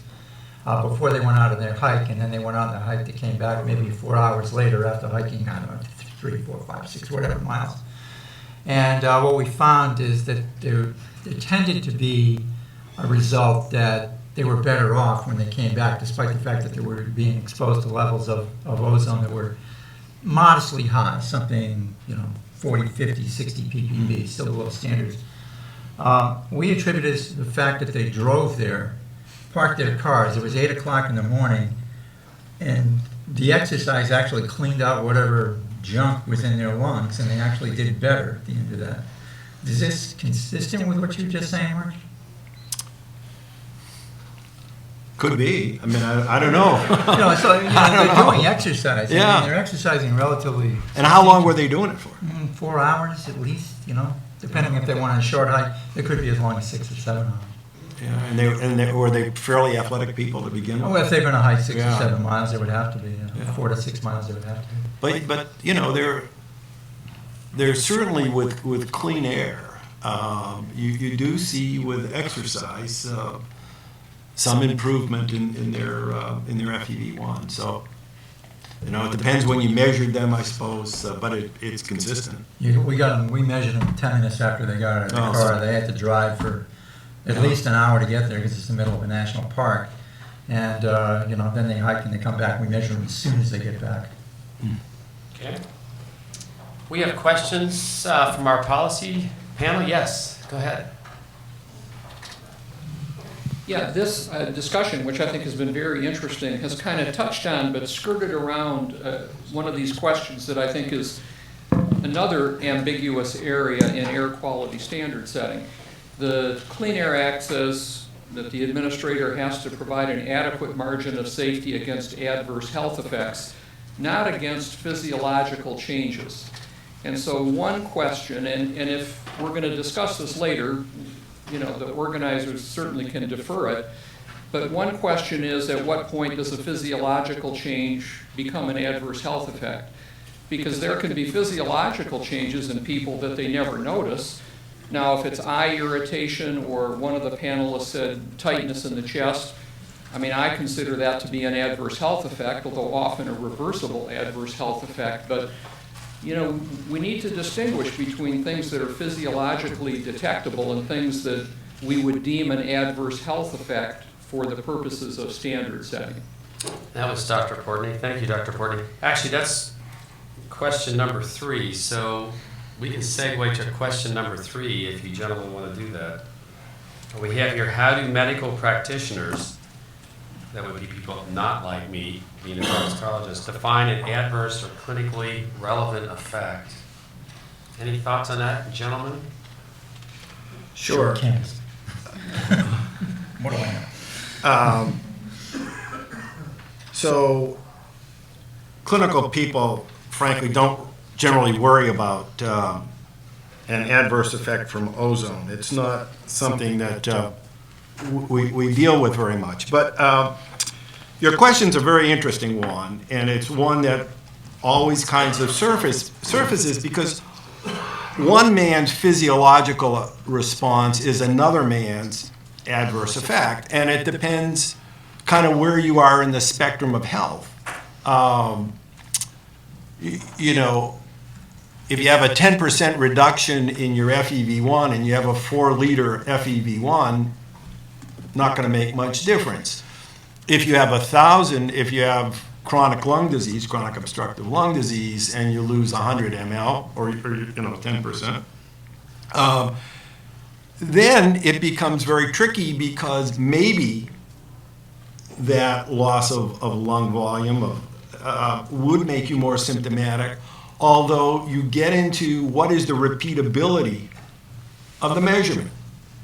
before they went out on their hike, and then they went out on their hike. They came back maybe 4 hours later after hiking, I don't know, 3, 4, 5, 6, whatever miles. And what we found is that there tended to be a result that they were better off when they came back, despite the fact that they were being exposed to levels of ozone that were modestly high, something, 40, 50, 60 ppb, still below standards. We attributed this to the fact that they drove there, parked their cars. It was 8 o'clock in the morning, and the exercise actually cleaned out whatever junk was in their lungs, and they actually did better at the end of that. Is this consistent with what you were just saying, Mark? Could be. I mean, I don't know. So they're doing exercise. Yeah. I mean, they're exercising relatively. And how long were they doing it for? 4 hours at least, depending if they went on a short hike. It could be as long as 6 or 7 hours. Yeah, and were they fairly athletic people to begin with? Well, if they're going to hike 6 Yeah. or 7 miles, it would have to be. Yeah. 4 to 6 miles, it would have to be. But they're certainly with clean air. You do see with exercise some improvement in their FEV1. So it depends when you measured them, I suppose, but it's consistent. We measured them 10 minutes after they got out of the Oh, car. so- They had to drive for at least an hour to get there because it's the middle of a national park. And, then they hike and they come back. We measure them as soon as they get back. Okay. We have questions from our policy panel. Yes, go ahead. Yeah, this discussion, which I think has been very interesting, has kind of touched on but skirted around one of these questions that I think is another ambiguous area in air quality standard setting. The Clean Air Act says that the administrator has to provide an adequate margin of safety against adverse health effects, not against physiological changes. And so one question, and if we're going to discuss this later, the organizers certainly can defer it, but one question is, at what point does a physiological change become an adverse health effect? Because there can be physiological changes in people that they never notice. Now, if it's eye irritation, or one of the panelists said tightness in the chest, I consider that to be an adverse health effect, although often a reversible adverse health effect. But we need to distinguish between things that are physiologically detectable and things that we would deem an adverse health effect for the purposes of standard setting. That was Dr. Portney. Thank you, Dr. Portney. Actually, that's question number 3, so we can segue to question number 3 if you gentlemen want to do that. We have here, how do medical practitioners, that would be people not like me, being a toxicologist, define an adverse or clinically relevant effect? Any thoughts on that, gentlemen? Sure. Chemist. What do I know? So clinical people, frankly, don't generally worry about an adverse effect from ozone. It's not something that we deal with very much. But your question's a very interesting one, and it's one that always kinds of surfaces because one man's physiological response is another man's adverse effect, and it depends kind of where you are in the spectrum of health. If you have a 10% reduction in your FEV1 and you have a 4-liter FEV1, not going to make much difference. If you have 1,000, if you have chronic lung disease, chronic obstructive lung disease, and you lose 100 ml or 10%, then it becomes very tricky because maybe that loss of lung volume would make you more symptomatic, although you get into what is the repeatability of the measurement.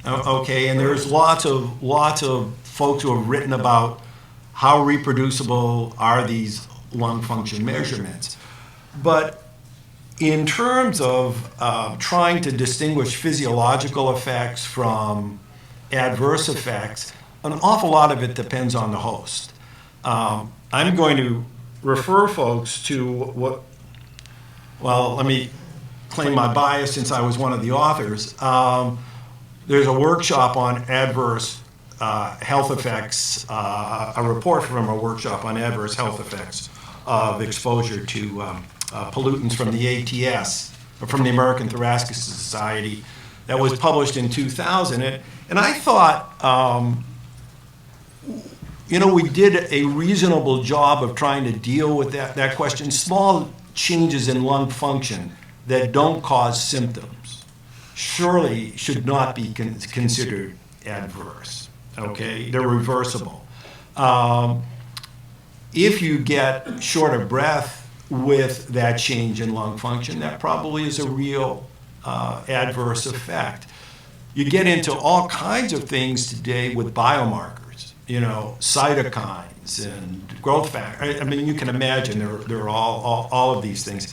Okay, and there's lots of folks who have written about how reproducible are these lung function measurements. But in terms of trying to distinguish physiological effects from adverse effects, an awful lot of it depends on the host. I'm going to refer folks to let me claim my bias since I was one of the authors. There's a workshop on adverse health effects, a report from a workshop on adverse health effects of exposure to pollutants from the ATS, or from the American Thoracic Society, that was published in 2000. And I thought, we did a reasonable job of trying to deal with that question. Small changes in lung function that don't cause symptoms surely should not be considered adverse, okay? They're reversible. If you get short of breath with that change in lung function, that probably is a real adverse effect. You get into all kinds of things today with biomarkers, cytokines and growth factors. I mean, you can imagine there are all of these things.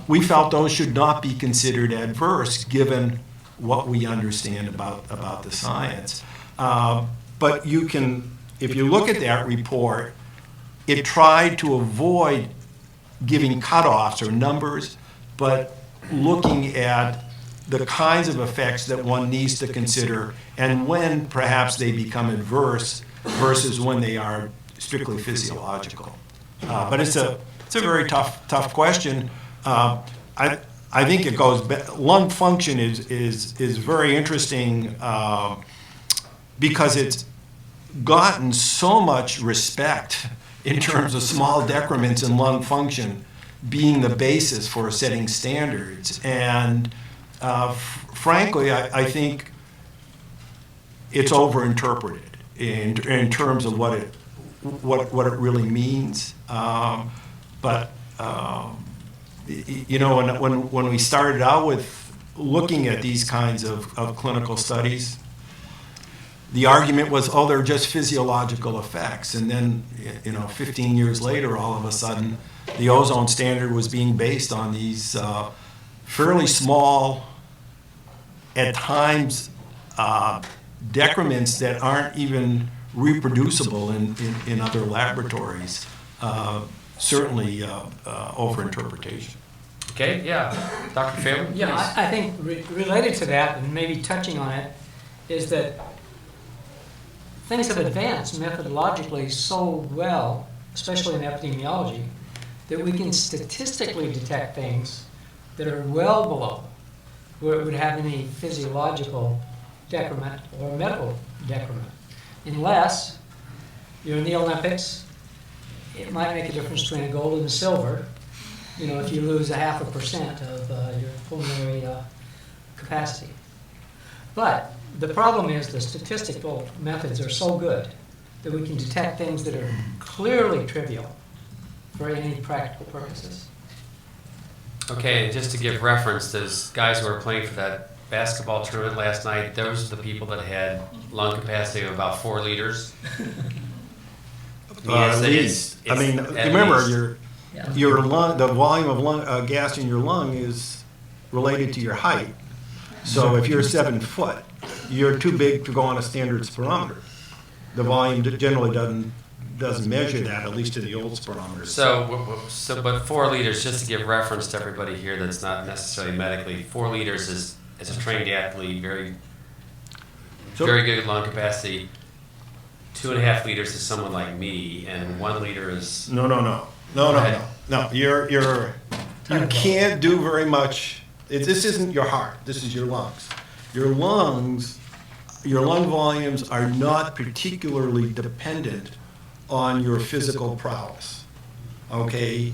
We felt those should not be considered adverse given what we understand about the science. But you can, if you look at that report, it tried to avoid giving cutoffs or numbers, but looking at the kinds of effects that one needs to consider and when perhaps they become adverse versus when they are strictly physiological. But it's a very tough question. I think it goes lung function is very interesting because it's gotten so much respect in terms of small decrements in lung function being the basis for setting standards. And frankly, I think it's overinterpreted in terms of what it really means. When we started out with looking at these kinds of clinical studies, the argument was, they're just physiological effects. And then, 15 years later, all of a sudden, the ozone standard was being based on these fairly small, at times, decrements that aren't even reproducible in other laboratories. Certainly overinterpretation. Okay, yeah. Dr. Phalen? Yeah, I think related to that, and maybe touching on it, is that things have advanced methodologically so well, especially in epidemiology, that we can statistically detect things that are well below where it would have any physiological decrement or medical decrement. Unless you're in the Olympics, it might make a difference between a gold and a silver, if you lose 0.5% of your pulmonary capacity. But the problem is the statistical methods are so good that we can detect things that are clearly trivial for any practical purposes. Okay, and just to give reference, those guys who were playing for that basketball tournament last night, those are the people that had lung capacity of about 4 liters. At least. Remember, your lung, the volume of gas in your lung is related to your height. So if you're 7 foot, you're too big to go on a standard spirometer. The volume generally doesn't measure that, at least in the old spirometers. But 4 liters, just to give reference to everybody here that's not necessarily medically, 4 liters is, as a trained athlete, very good lung capacity. 2.5 liters is someone like me, and 1 liter is... No. You can't do very much. This isn't your heart. This is your lungs. Your lung volumes are not particularly dependent on your physical prowess. Okay?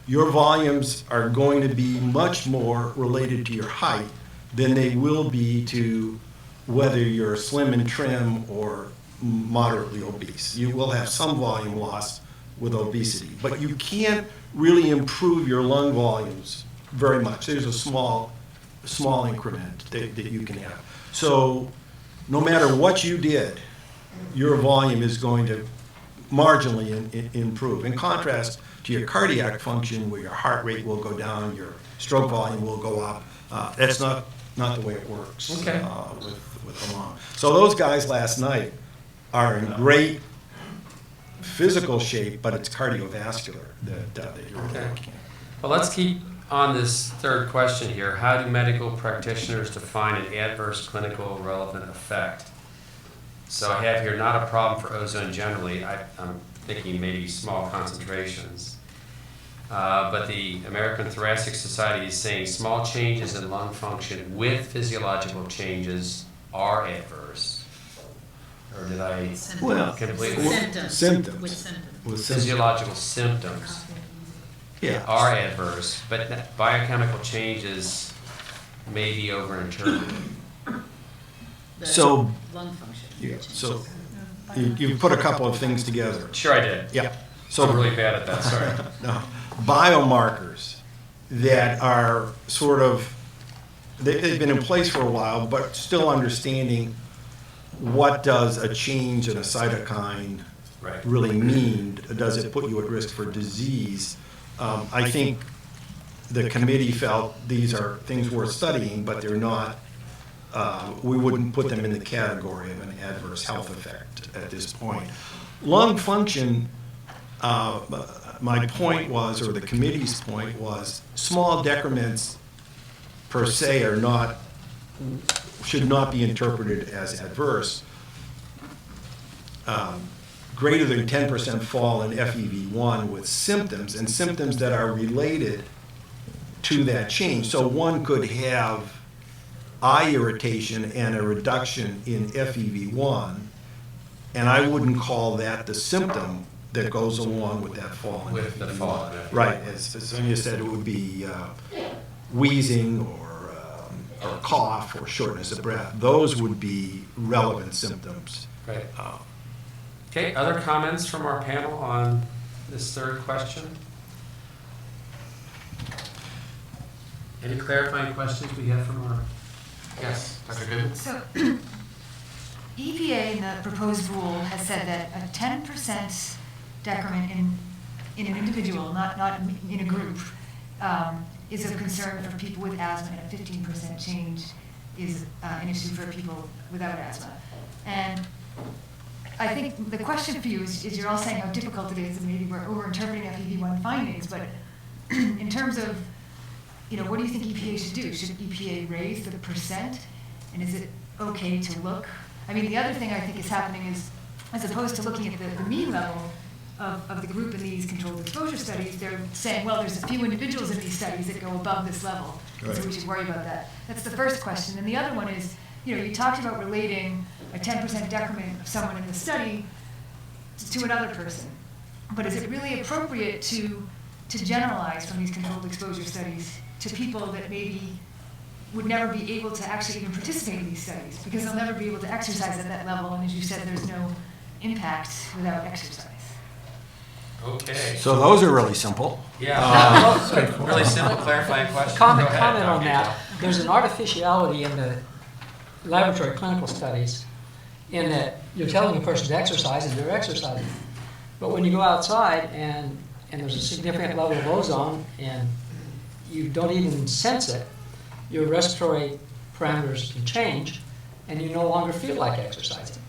Your volumes are going to be much more related to your height than they will be to whether you're slim and trim or moderately obese. You will have some volume loss with obesity, but you can't really improve your lung volumes very much. There's a small increment that you can have. So no matter what you did, your volume is going to marginally improve. In contrast your cardiac function, where your heart rate will go down, your stroke volume will go up. That's not the way it works Okay. with the lung. So those guys last night are in great physical shape, but it's cardiovascular that you're really Okay. looking at. Well, let's keep on this third question here. How do medical practitioners define an adverse clinical relevant effect? So I have here, not a problem for ozone generally. I'm thinking maybe small concentrations. But the American Thoracic Society is saying small changes in lung function with physiological changes are adverse. Or did I Well, completely? Symptoms. With symptoms. With symptoms. Physiological symptoms Yeah. are adverse, but biochemical changes may be overinterpreted. The So- lung function. Yeah, so you put a couple of things together. Sure I did. Yeah. So I'm really bad at that, sorry. No, biomarkers that are sort of, they've been in place for a while, but still understanding what does a change in a cytokine Right. really mean? Does it put you at risk for disease? I think the committee felt these are things worth studying, but they're not, we wouldn't put them in the category of an adverse health effect at this point. Lung function, my point was, or the committee's point was, small decrements per se are not, should not be interpreted as adverse. Greater than 10% fall in FEV1 with symptoms, and symptoms that are related to that change. So one could have eye irritation and a reduction in FEV1, and I wouldn't call that the symptom that goes along with that fall in With the FEV1. fall. Right, as Sonia said, it would be wheezing or cough or shortness of breath. Those would be relevant symptoms. Great. Okay, other comments from our panel on this third question? Any clarifying questions we have from our, yes, Dr. Goodman? So, EPA in the proposed rule has said that a 10% decrement in an individual, not in a group, is of concern for people with asthma, and a 15% change is an issue for people without asthma. And I think the question for you is you're all saying how difficult it is, and maybe we're over-interpreting FEV1 findings, but in terms of, what do you think EPA should do? Should EPA raise the percent? And is it okay to look? I mean, the other thing I think is happening is, as opposed to looking at the mean level of the group in these controlled exposure studies, they're saying, well, there's a few individuals in these studies that go above this level, so we should worry about that. That's the first question. And the other one is, you talked about relating a 10% decrement of someone in the study to another person. But is it really appropriate to generalize from these controlled exposure studies to people that maybe would never be able to actually even participate in these studies because they'll never be able to exercise at that level, and as you said, there's no impact without exercise. Okay. So those are really simple. Yeah, really simple clarifying question. Comment Go ahead, on Dr. that. There's an artificiality in the laboratory clinical studies in that you're telling a person to exercise and they're exercising. But when you go outside and there's a significant level of ozone and you don't even sense it, your respiratory parameters can change and you no longer feel like exercising.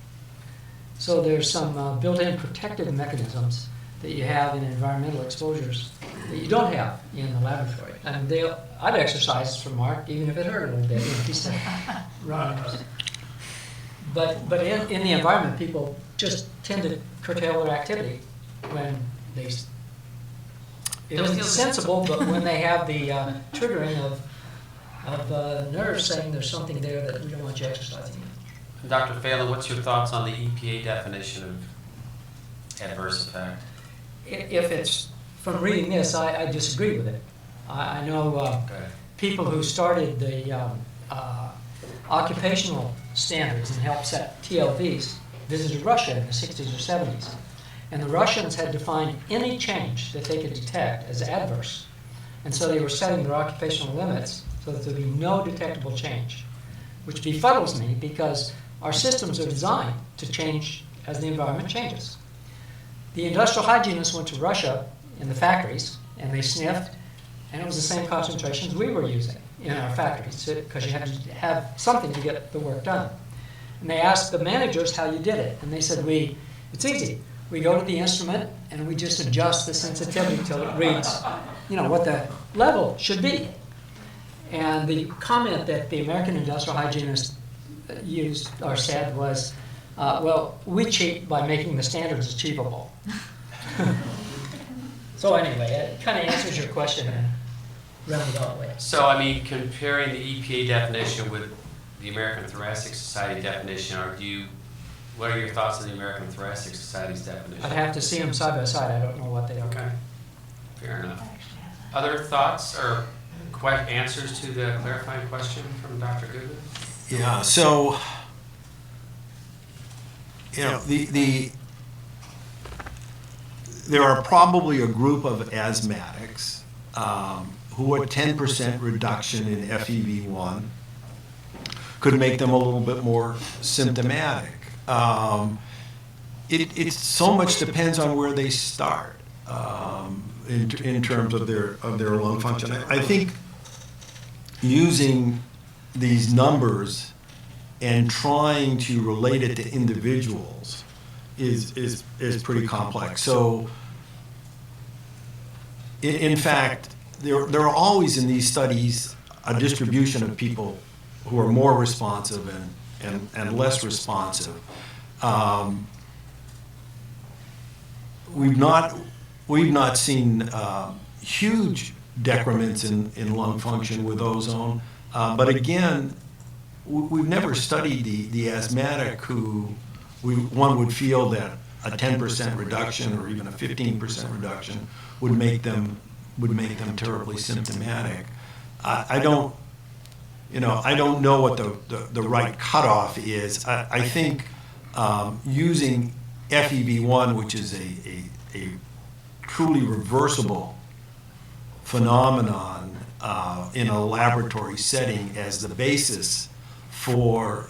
So there's some built-in protective mechanisms that you have in environmental exposures that you don't have in the laboratory. And I'd exercise for Mark, even if it hurt a little bit. He said, run. But in the environment, people just tend to curtail their activity when they. It isn't sensible, but when they have the triggering of nerves saying there's something there that we don't want you exercising. Dr. Phalen, what's your thoughts on the EPA definition of adverse effect? If it's from reading this, I disagree with it. I know people who started the occupational standards and helped set TLVs visited Russia in the 60s or 70s. And the Russians had defined any change that they could detect as adverse. And so they were setting their occupational limits so that there would be no detectable change, which befuddles me because our systems are designed to change as the environment changes. The industrial hygienists went to Russia in the factories, and they sniffed, and it was the same concentrations we were using in our factories, because you had to have something to get the work done. And they asked the managers how you did it, and they said, it's easy. We go to the instrument, and we just adjust the sensitivity till it reads, what the level should be. And the comment that the American industrial hygienist used or said was, well, we cheat by making the standards achievable. So anyway, it kind of answers your question in a roundabout way. So, I mean, comparing the EPA definition with the American Thoracic Society definition, what are your thoughts on the American Thoracic Society's definition? I'd have to see them side by side. I don't know what they are. Okay, fair enough. Other thoughts or answers to the clarifying question from Dr. Goodman? Yeah, so, there are probably a group of asthmatics who a 10% reduction in FEV1 could make them a little bit more symptomatic. It so much depends on where they start in terms of their lung function. I think using these numbers and trying to relate it to individuals is pretty complex. So, in fact, there are always in these studies a distribution of people who are more responsive and less responsive. We've not seen huge decrements in lung function with ozone, but again, we've never studied the asthmatic who one would feel that a 10% reduction or even a 15% reduction would make them terribly symptomatic. I don't know what the right cutoff is. I think using FEV1, which is a truly reversible phenomenon in a laboratory setting as the basis for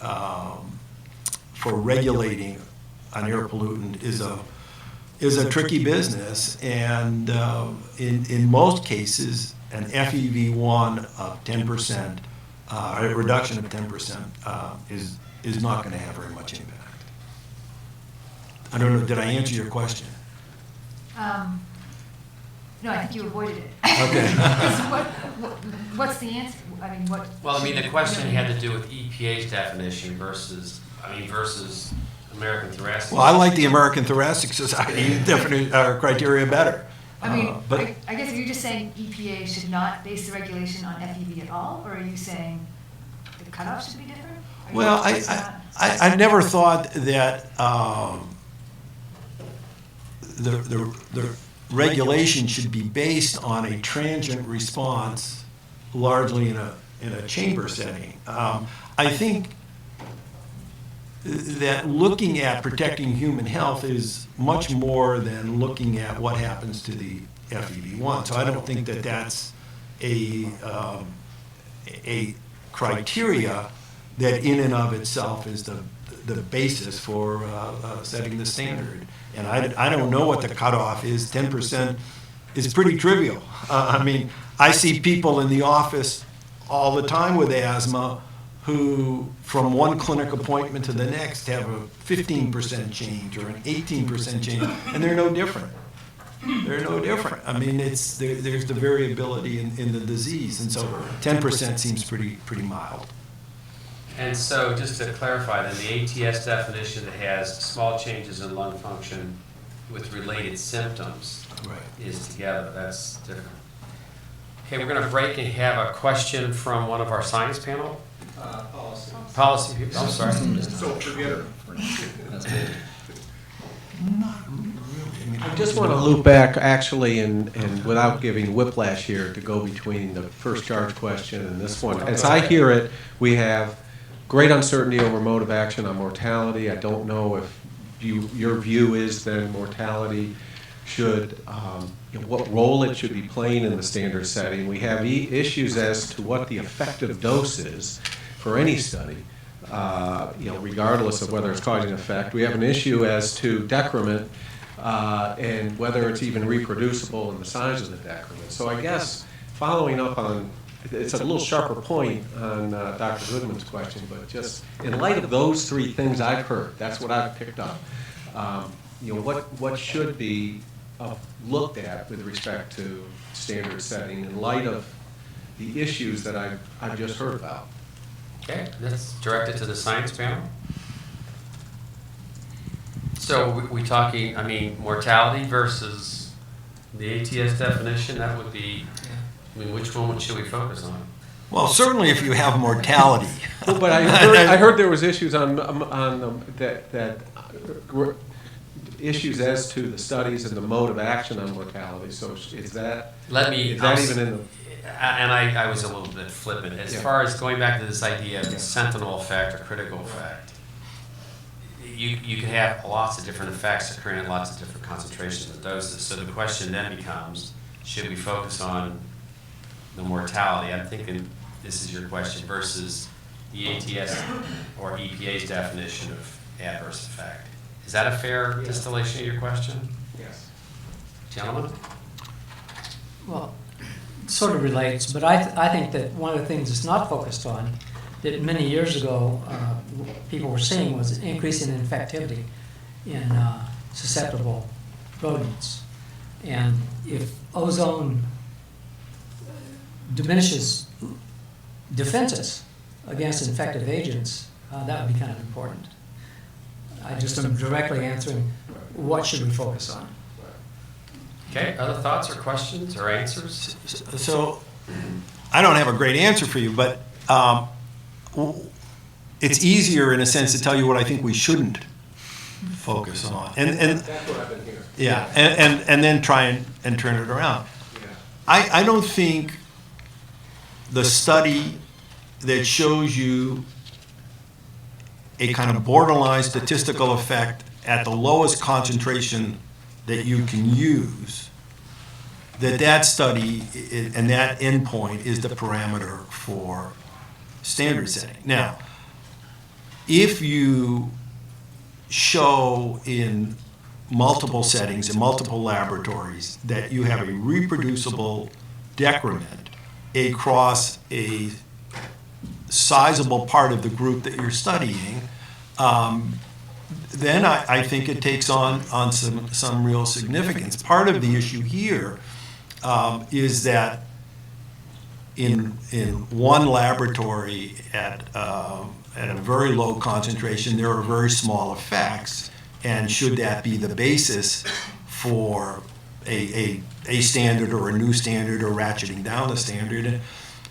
regulating an air pollutant is a tricky business, and in most cases, an FEV1 of 10%, a reduction of 10%, is not going to have very much impact. I don't know. Did I answer your question? No, I think you avoided it. Okay. What's the answer? I mean, what? Well, I mean, the question had to do with EPA's definition versus American Thoracic. Well, I like the American Thoracic Society criteria better. I mean, but I guess, are you just saying EPA should not base the regulation on FEV at all, or are you saying the cutoff should be different? Well, I never thought that the regulation should be based on a transient response, largely in a chamber setting. I think that looking at protecting human health is much more than looking at what happens to the FEV1. So I don't think that that's a criteria that in and of itself is the basis for setting the standard. And I don't know what the cutoff is. 10% is pretty trivial. I mean, I see people in the office all the time with asthma who, from one clinic appointment to the next, have a 15% change or an 18% change, and they're no different. They're no different. I mean, there's the variability in the disease, and so 10% seems pretty mild. And so, just to clarify, then the ATS definition that has small changes in lung function with related symptoms is together. That's different. Okay, we're going to break and have a question from one of our science panel. Policy people. I'm sorry. So forget it. I just want to loop back, actually, and without giving whiplash here, to go between the first charge question and this one. As I hear it, we have great uncertainty over mode of action on mortality. I don't know if your view is then mortality should, what role it should be playing in the standard setting. We have issues as to what the effective dose is for any study, regardless of whether it's causing effect. We have an issue as to decrement and whether it's even reproducible in the size of the decrement. So I guess following up on, it's a little sharper point on Dr. Goodman's question, but just in light of those three things I've heard, that's what I've picked up. What should be looked at with respect to standard setting in light of the issues that I've just heard about? Okay, that's directed to the science panel. So we talking, mortality versus the ATS definition, that would be, which one should we focus on? Well, certainly if you have mortality. Well, but I heard there was issues on issues as to the studies and the mode of action on mortality. So is that even in the? And I was a little bit flippant. As far as going back to this idea of sentinel effect or critical effect, you can have lots of different effects occurring at lots of different concentrations of doses. So the question then becomes, should we focus on the mortality? I'm thinking this is your question versus the ATS or EPA's definition of adverse effect. Is that a fair distillation of your question? Yes. Gentlemen? Well, it sort of relates, but I think that one of the things it's not focused on, that many years ago people were saying, was an increase in infectivity in susceptible rodents. And if ozone diminishes defenses against infective agents, that would be kind of important. I just am directly answering, what should we focus on? Okay, other thoughts or questions or answers? So I don't have a great answer for you, but it's easier in a sense to tell you what I think we shouldn't focus on. And That's what I've been hearing. yeah, and then try and turn it around. Yeah. I don't think the study that shows you a kind of borderline statistical effect at the lowest concentration that you can use, that study and that endpoint is the parameter for standard setting. Now, if you show in multiple settings, in multiple laboratories, that you have a reproducible decrement across a sizable part of the group that you're studying, then I think it takes on some real significance. Part of the issue here is that in one laboratory at a very low concentration, there are very small effects, and should that be the basis for a standard or a new standard or ratcheting down the standard?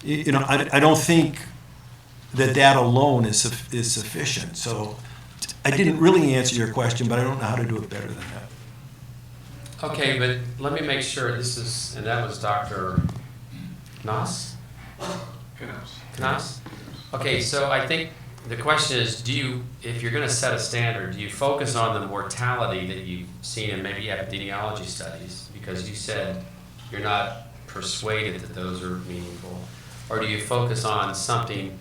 I don't think that alone is sufficient. So I didn't really answer your question, but I don't know how to do it better than that. Okay, but let me make sure this is, and that was Dr. Knaus? Knaus? Okay, so I think the question is, if you're going to set a standard, do you focus on the mortality that you've seen in maybe epidemiology studies, because you said you're not persuaded that those are meaningful, or do you focus on something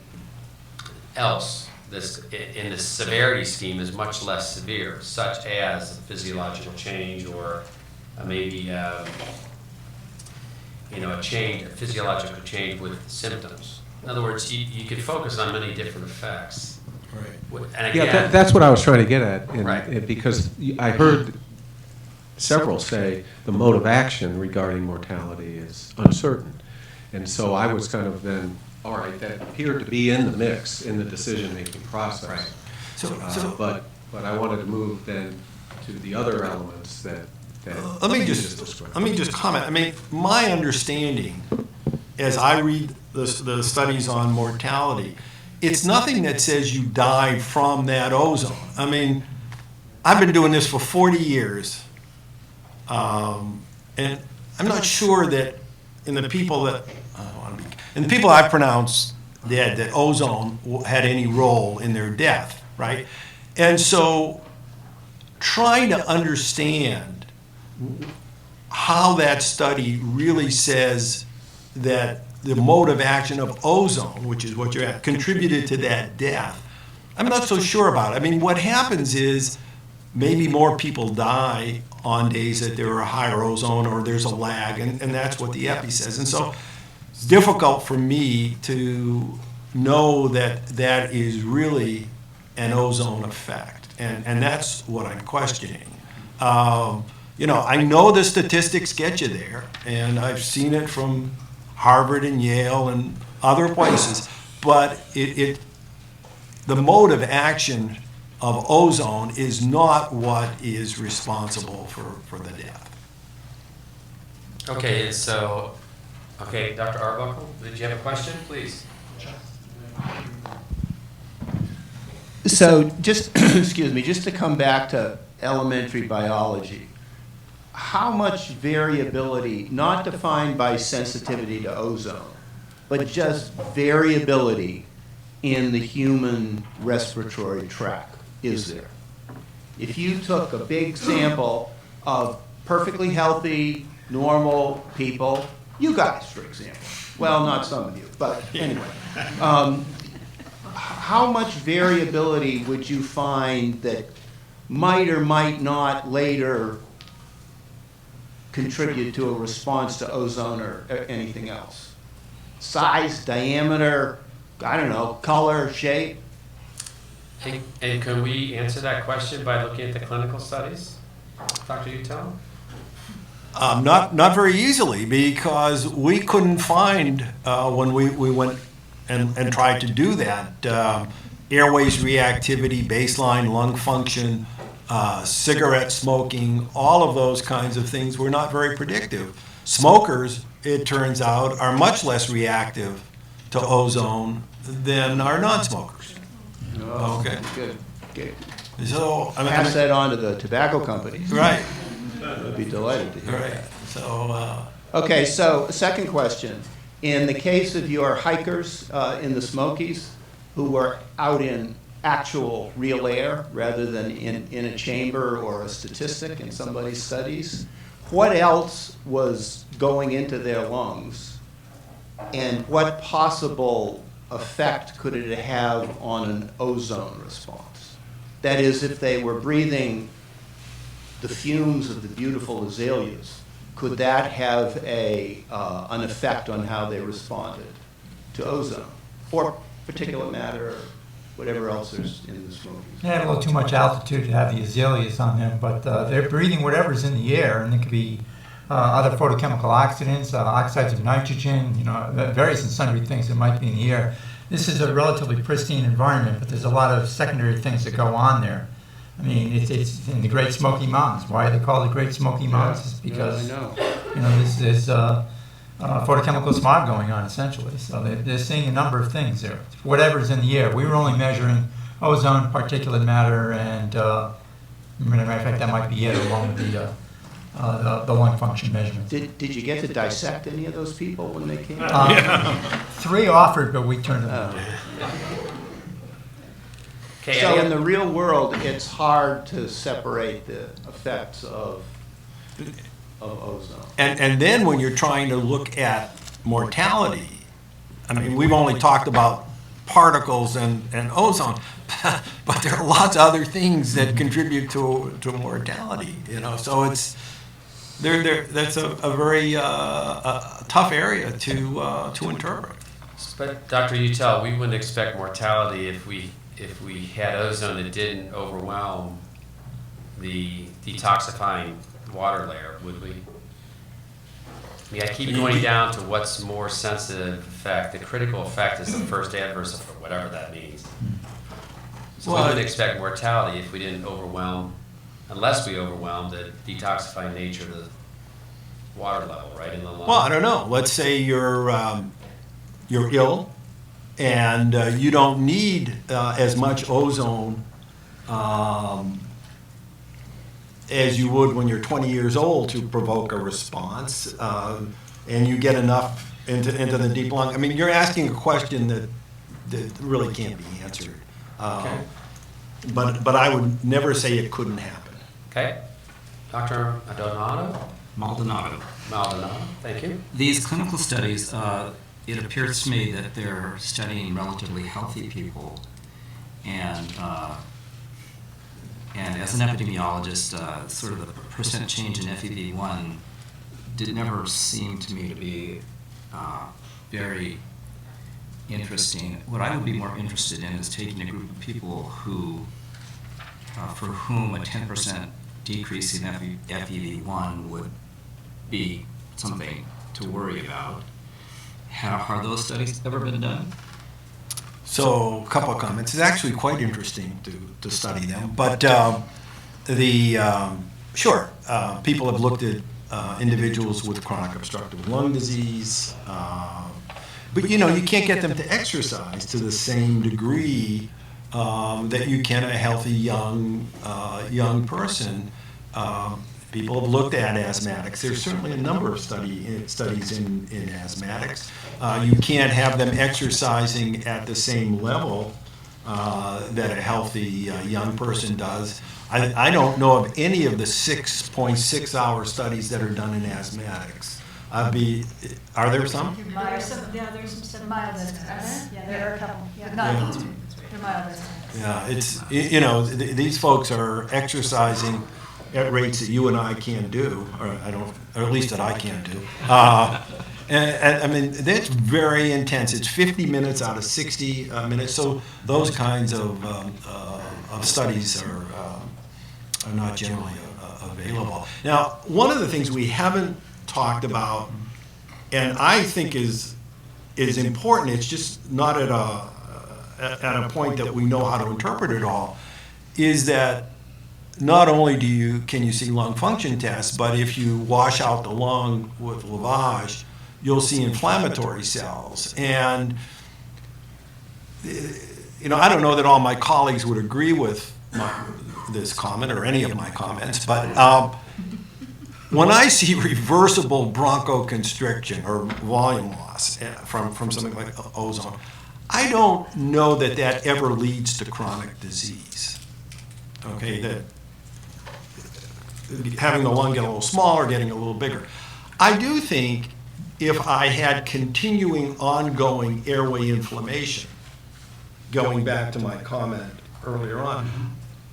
else this in the severity scheme is much less severe, such as a physiological change or maybe a physiological change with symptoms? In other words, you could focus on many different effects. Right. And again, Yeah, that's what I was trying to get at, Right. Because I heard several say the mode of action regarding mortality is uncertain. And so I was kind of then, all right, that appeared to be in the mix in the decision-making process. Right. But I wanted to move then to the other elements that Let me just comment. I mean, my understanding, as I read the studies on mortality, it's nothing that says you die from that ozone. I mean, I've been doing this for 40 years, and I'm not sure that in the people I've pronounced dead, that ozone had any role in their death, right? And so trying to understand how that study really says that the mode of action of ozone, which is what you're at, contributed to that death, I'm not so sure about it. I mean, what happens is maybe more people die on days that there are higher ozone or there's a lag, and that's what the epi says. And so it's difficult for me to know that that is really an ozone effect, and that's what I'm questioning. I know the statistics get you there, and I've seen it from Harvard and Yale and other places, but the mode of action of ozone is not what is responsible for the death. Okay, Dr. Arbuckle, did you have a question, please? So just, excuse me, just to come back to elementary biology, how much variability, not defined by sensitivity to ozone, but just variability in the human respiratory tract is there? If you took a big sample of perfectly healthy, normal people, you guys, for example, well, not some of you, but anyway, how much variability would you find that might or might not later contribute to a response to ozone or anything else? Size, diameter, I don't know, color, shape? And can we answer that question by looking at the clinical studies, Dr. Utell? Not very easily, because we couldn't find, when we went and tried to do that, airways reactivity, baseline lung function, cigarette smoking, all of those kinds of things were not very predictive. Smokers, it turns out, are much less reactive to ozone than our non-smokers. Oh, okay. Good. So pass that on to the tobacco companies. Right. I'd be delighted to hear that. So. Okay. So second question: in the case of your hikers in the Smokies, who were out in actual real air rather than in a chamber or a statistic in somebody's studies, what else was going into their lungs, and what possible effect could it have on an ozone response? That is, if they were breathing the fumes of the beautiful azaleas, could that have an effect on how they responded to ozone or particulate matter or whatever else there's in the Smokies? They had a little too much altitude to have the azaleas on them, but they're breathing whatever's in the air, and it could be other photochemical oxidants, oxides of nitrogen, various and sundry things that might be in the air. This is a relatively pristine environment, but there's a lot of secondary things that go on there. I mean, it's in the Great Smoky Mountains. Why are they called the Great Smoky Mountains? It's because there's photochemical smog going on, essentially. So they're seeing a number of things there. Whatever's in the air. We were only measuring ozone, particulate matter, and as a matter of fact, that might be it, along with the lung function measurements. Did you get to dissect any of those people when they came? 3 offered, but we turned them down. Okay, So in the real world, it's hard to separate the effects of ozone. And then when you're trying to look at mortality, I mean, we've only talked about particles and ozone, but there are lots of other things that contribute to mortality, so it's that's a very tough area to interpret. But Dr. Utell, we wouldn't expect mortality if we had ozone that didn't overwhelm the detoxifying water layer, would we? I mean, I keep going down to what's more sensitive effect. The critical effect is the first adverse effect, whatever that means. So we wouldn't expect mortality if we didn't unless we overwhelmed the detoxifying nature of the water level, right, in the lung. Well, I don't know. Let's say you're ill and you don't need as much ozone as you would when you're 20 years old to provoke a response, and you get enough into the deep lung. I mean, you're asking a question that really can't be answered. Okay. But I would never say it couldn't happen. Okay. Dr. Maldonado. Maldonado, thank you. These clinical studies, it appears to me that they're studying relatively healthy people, and And as an epidemiologist, sort of the percent change in FEV1 never seemed to me to be very interesting. What I would be more interested in is taking a group of people who, for whom a 10% decrease in FEV1 would be something to worry about. Have those studies ever been done? So, a couple of comments. It's actually quite interesting to study them. But sure, people have looked at individuals with chronic obstructive lung disease. But, you can't get them to exercise to the same degree that you can a healthy young person. People have looked at asthmatics. There's certainly a number of studies in asthmatics. You can't have them exercising at the same level that a healthy young person does. I don't know of any of the 6.6-hour studies that are done in asthmatics. Are there some? There's some mild estimates. Yeah, there are a couple. Yeah, they're mild estimates. Yeah, it's, these folks are exercising at rates that you and I can't do, or at least that I can't do. And I mean, that's very intense. It's 50 minutes out of 60 minutes. So those kinds of studies are not generally available. Now, one of the things we haven't talked about, and I think is important, it's just not at a point that we know how to interpret it all, is that not only can you see lung function tests, but if you wash out the lung with lavage, you'll see inflammatory cells. And I don't know that all my colleagues would agree with this comment or any of my comments, but when I see reversible bronchoconstriction or volume loss from something like ozone, I don't know that ever leads to chronic disease. Okay, that having the lung get a little smaller, getting a little bigger. I do think if I had continuing ongoing airway inflammation, going back to my comment earlier on,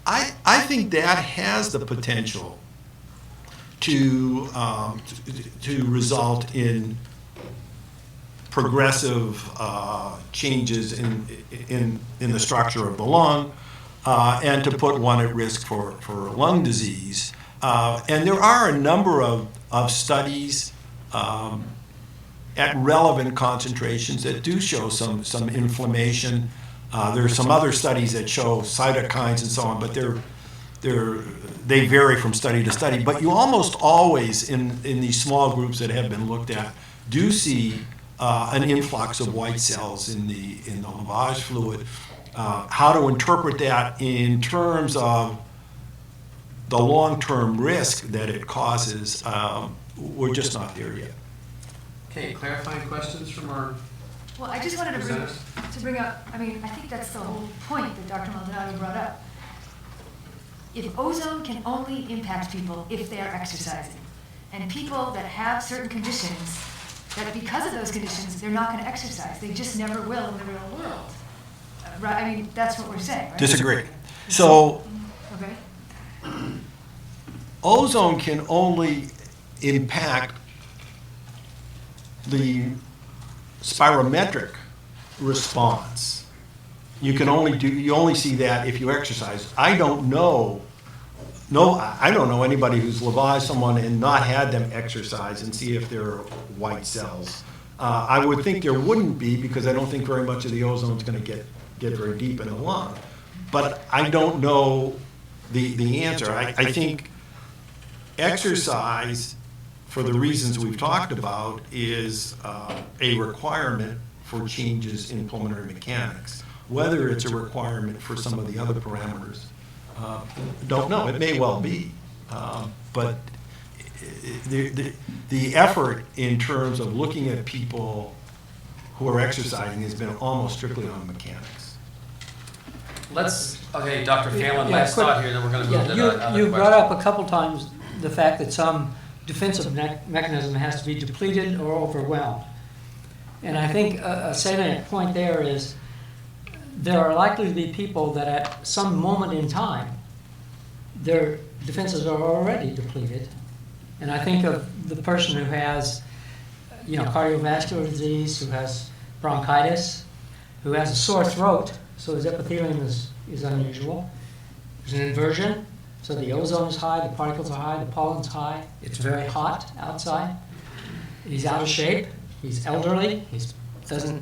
I think that has the potential to result in progressive changes in the structure of the lung, and to put one at risk for lung disease. And there are a number of studies at relevant concentrations that do show some inflammation. There are some other studies that show cytokines and so on, but they vary from study to study. But you almost always, in these small groups that have been looked at, do see an influx of white cells in the lavage fluid. How to interpret that in terms of the long-term risk that it causes, we're just not there yet. Okay, clarifying questions from our Well, I just wanted to bring up, I think that's the whole point that Dr. Maldonado brought up. If ozone can only impact people if they are exercising, and people that have certain conditions, that because of those conditions, they're not going to exercise. They just never will in the real world. Right? That's what we're saying, right? Disagree. So, Okay. ozone can only impact the spirometric response. You only see that if you exercise. I don't know anybody who's lavaged someone and not had them exercise and see if there are white cells. I would think there wouldn't be, because I don't think very much of the ozone is going to get very deep in the lung. But I don't know the answer. I think exercise, for the reasons we've talked about, is a requirement for changes in pulmonary mechanics. Whether it's a requirement for some of the other parameters, don't know. It may well be. But the effort in terms of looking at people who are exercising has been almost strictly on mechanics. Okay, Dr. Phalen, last thought here, then we're going to move to the other question. You brought up a couple times the fact that some defensive mechanism has to be depleted or overwhelmed. And I think a salient point there is there are likely to be people that at some moment in time their defenses are already depleted. And I think of the person who has, cardiovascular disease, who has bronchitis, who has a sore throat, so his epithelium is unusual. There's an inversion, so the ozone is high, the particles are high, the pollen's high. It's very hot outside. He's out of shape. He's elderly. He has an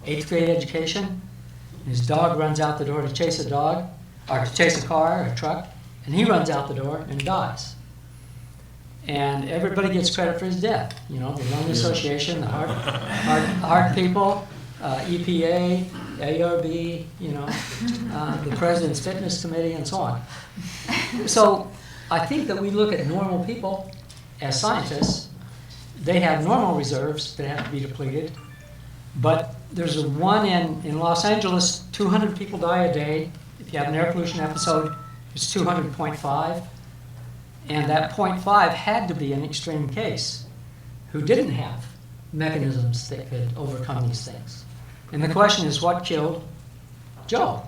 8th grade education. His dog runs out the door to chase a dog, or to chase a car or a truck, and he runs out the door and dies. And everybody gets credit for his death. The Lung Association, the heart people, EPA, ARB, the President's Fitness Committee, and so on. So I think that we look at normal people as scientists. They have normal reserves that have to be depleted. But there's a one in Los Angeles, 200 people die a day. If you have an air pollution episode, it's 200.5. And that 0.5 had to be an extreme case who didn't have mechanisms that could overcome these things. And the question is, what killed Joe?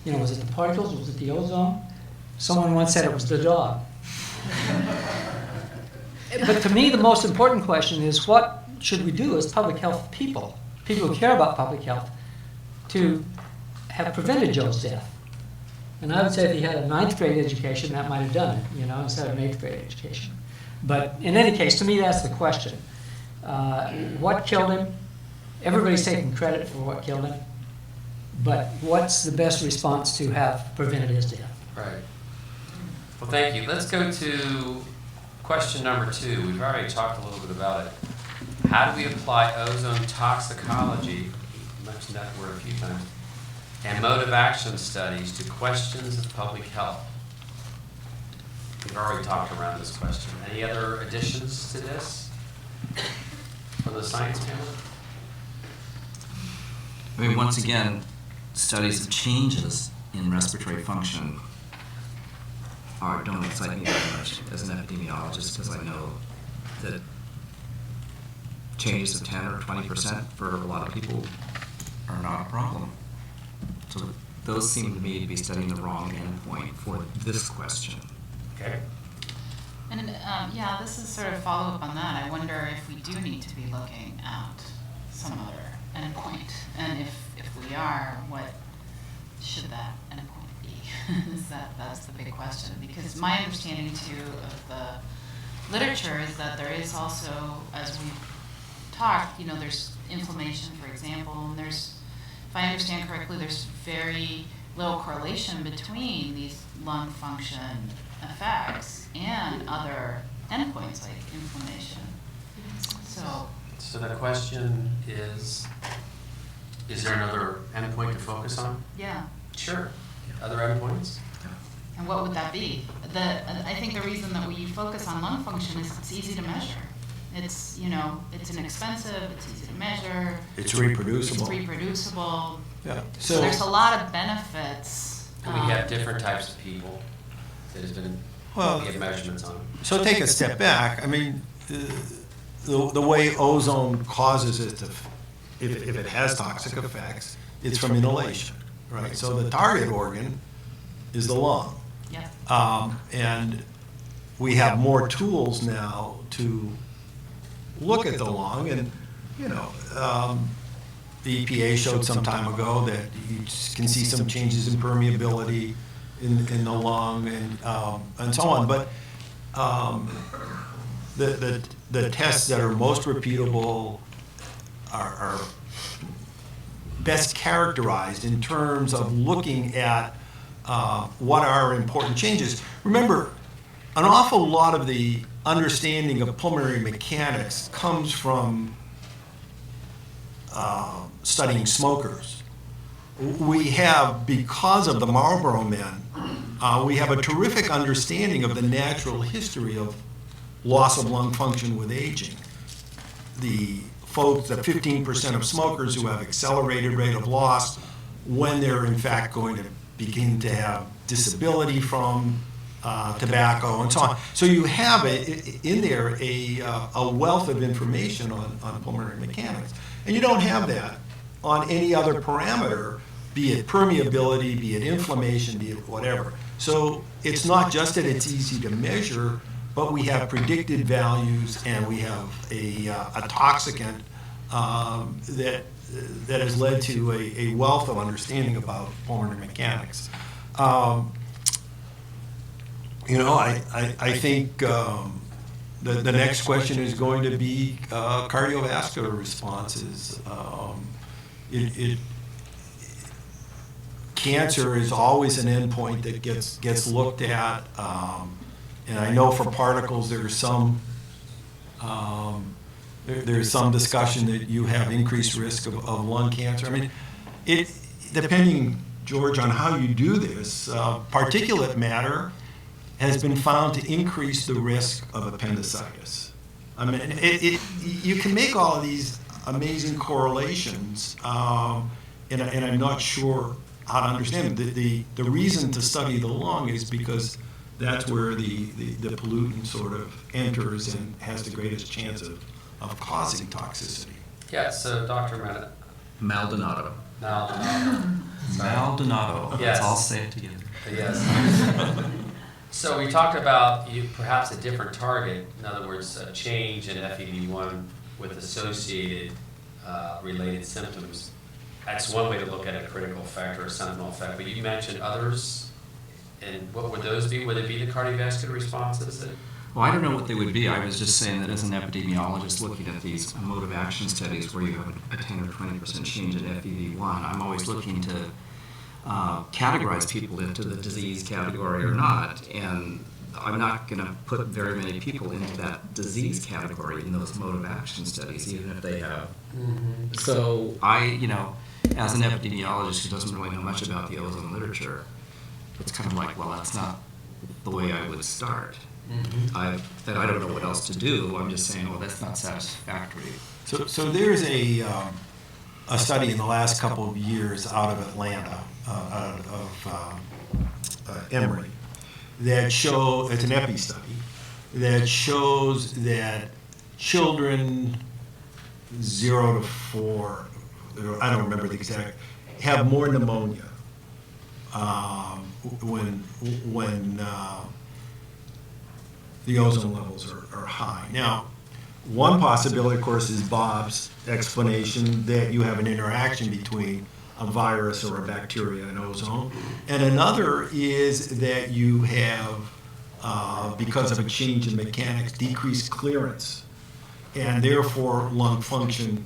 Was it the particles? Was it the ozone? Someone once said it was the dog. But to me, the most important question is, what should we do as public health people who care about public health, to have prevented Joe's death? And I would say if he had a 9th grade education, that might have done it, instead of an 8th grade education. But in any case, to me, that's the question. What killed him? Everybody's taking credit for what killed him. But what's the best response to have prevented his death? Right. Well, thank you. Let's go to question number 2. We've already talked a little bit about it. How do we apply ozone toxicology, you mentioned that word a few times, and mode of action studies to questions of public health? We've already talked around this question. Any other additions to this from the science panel? Once again, studies of changes in respiratory function don't excite me very much as an epidemiologist, because I know that changes of 10 or 20% for a lot of people are not a problem. So those seem to me to be studying the wrong endpoint for this question. Okay. And this is sort of follow-up on that. I wonder if we do need to be looking at some other endpoint, and if we are, what should that endpoint be? That's the big question, because my understanding too of the literature is that there is also, as we've talked, there's inflammation, for example, and there's, if I understand correctly, there's very little correlation between these lung function effects and other endpoints like inflammation. So the question is there another endpoint to focus on? Yeah. Sure. Other endpoints? And what would that be? I think the reason that we focus on lung function is it's easy to measure. It's, it's inexpensive, it's easy to measure. It's reproducible. It's reproducible. Yeah. So there's a lot of benefits. And we have different types of people that has been, we have measurements on. So take a step back. The way ozone causes it to, if it has toxic effects, it's from inhalation, right? So the target organ is the lung. Yeah. And we have more tools now to look at the lung, and the EPA showed some time ago that you can see some changes in permeability in the lung and so on. But the tests that are most repeatable are best characterized in terms of looking at what are important changes. Remember, an awful lot of the understanding of pulmonary mechanics comes from studying smokers. We have, because of the Marlboro men, we have a terrific understanding of the natural history of loss of lung function with aging. The 15% of smokers who have accelerated rate of loss when they're in fact going to begin to have disability from tobacco and so on. So you have in there a wealth of information on pulmonary mechanics. And you don't have that on any other parameter, be it permeability, be it inflammation, be it whatever. So it's not just that it's easy to measure, but we have predicted values and we have a toxicant that has led to a wealth of understanding about pulmonary mechanics. I think the next question is going to be cardiovascular responses. Cancer is always an endpoint that gets looked at, and I know for particles there's some discussion that you have increased risk of lung cancer. I mean, depending, George, on how you do this, particulate matter has been found to increase the risk of appendicitis. I mean, you can make all of these amazing correlations, and I'm not sure how to understand it. The reason to study the lung is because that's where the pollutant sort of enters and has the greatest chance of causing toxicity. Yeah, so Dr. Maldonado. Maldonado. Maldonado. Yes. Let's all say it together. Yes. So we talked about perhaps a different target, in other words, a change in FEV1 with associated related symptoms. That's one way to look at a critical effect or a sentinel effect, but you mentioned others, and what would those be? Would it be the cardiovascular responses? Well, I don't know what they would be. I was just saying that as an epidemiologist looking at these mode of action studies where you have a 10 or 20% change in FEV1, I'm always looking to categorize people into the disease category or not, and I'm not going to put very many people into that disease category in those mode of action studies, even if they have. Mm-hmm. So as an epidemiologist who doesn't really know much about the ozone literature, it's kind of like, well, that's not the way I would start. Mm-hmm. I don't know what else to do. I'm just saying, well, that's not satisfactory. So there's a study in the last couple of years out of Atlanta, out of Emory, that show it's an epi study that shows that children 0 to 4, I don't remember the exact, have more pneumonia when the ozone levels are high. Now, one possibility, of course, is Bob's explanation that you have an interaction between a virus or a bacteria and ozone. And another is that you have, because of a change in mechanics, decreased clearance. And therefore, lung function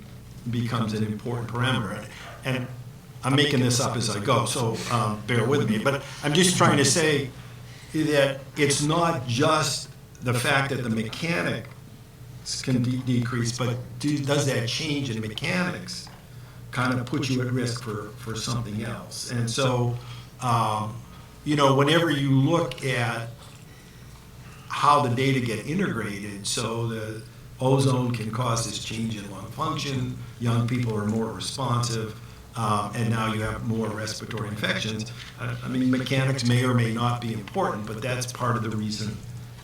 becomes an important parameter. And I'm making this up as I go, so bear with me. But I'm just trying to say that it's not just the fact that the mechanics can decrease, but does that change in mechanics kind of put you at risk for something else? And so, whenever you look at how the data get integrated, so the ozone can cause this change in lung function, young people are more responsive, and now you have more respiratory infections. I mean, mechanics may or may not be important, but that's part of the reason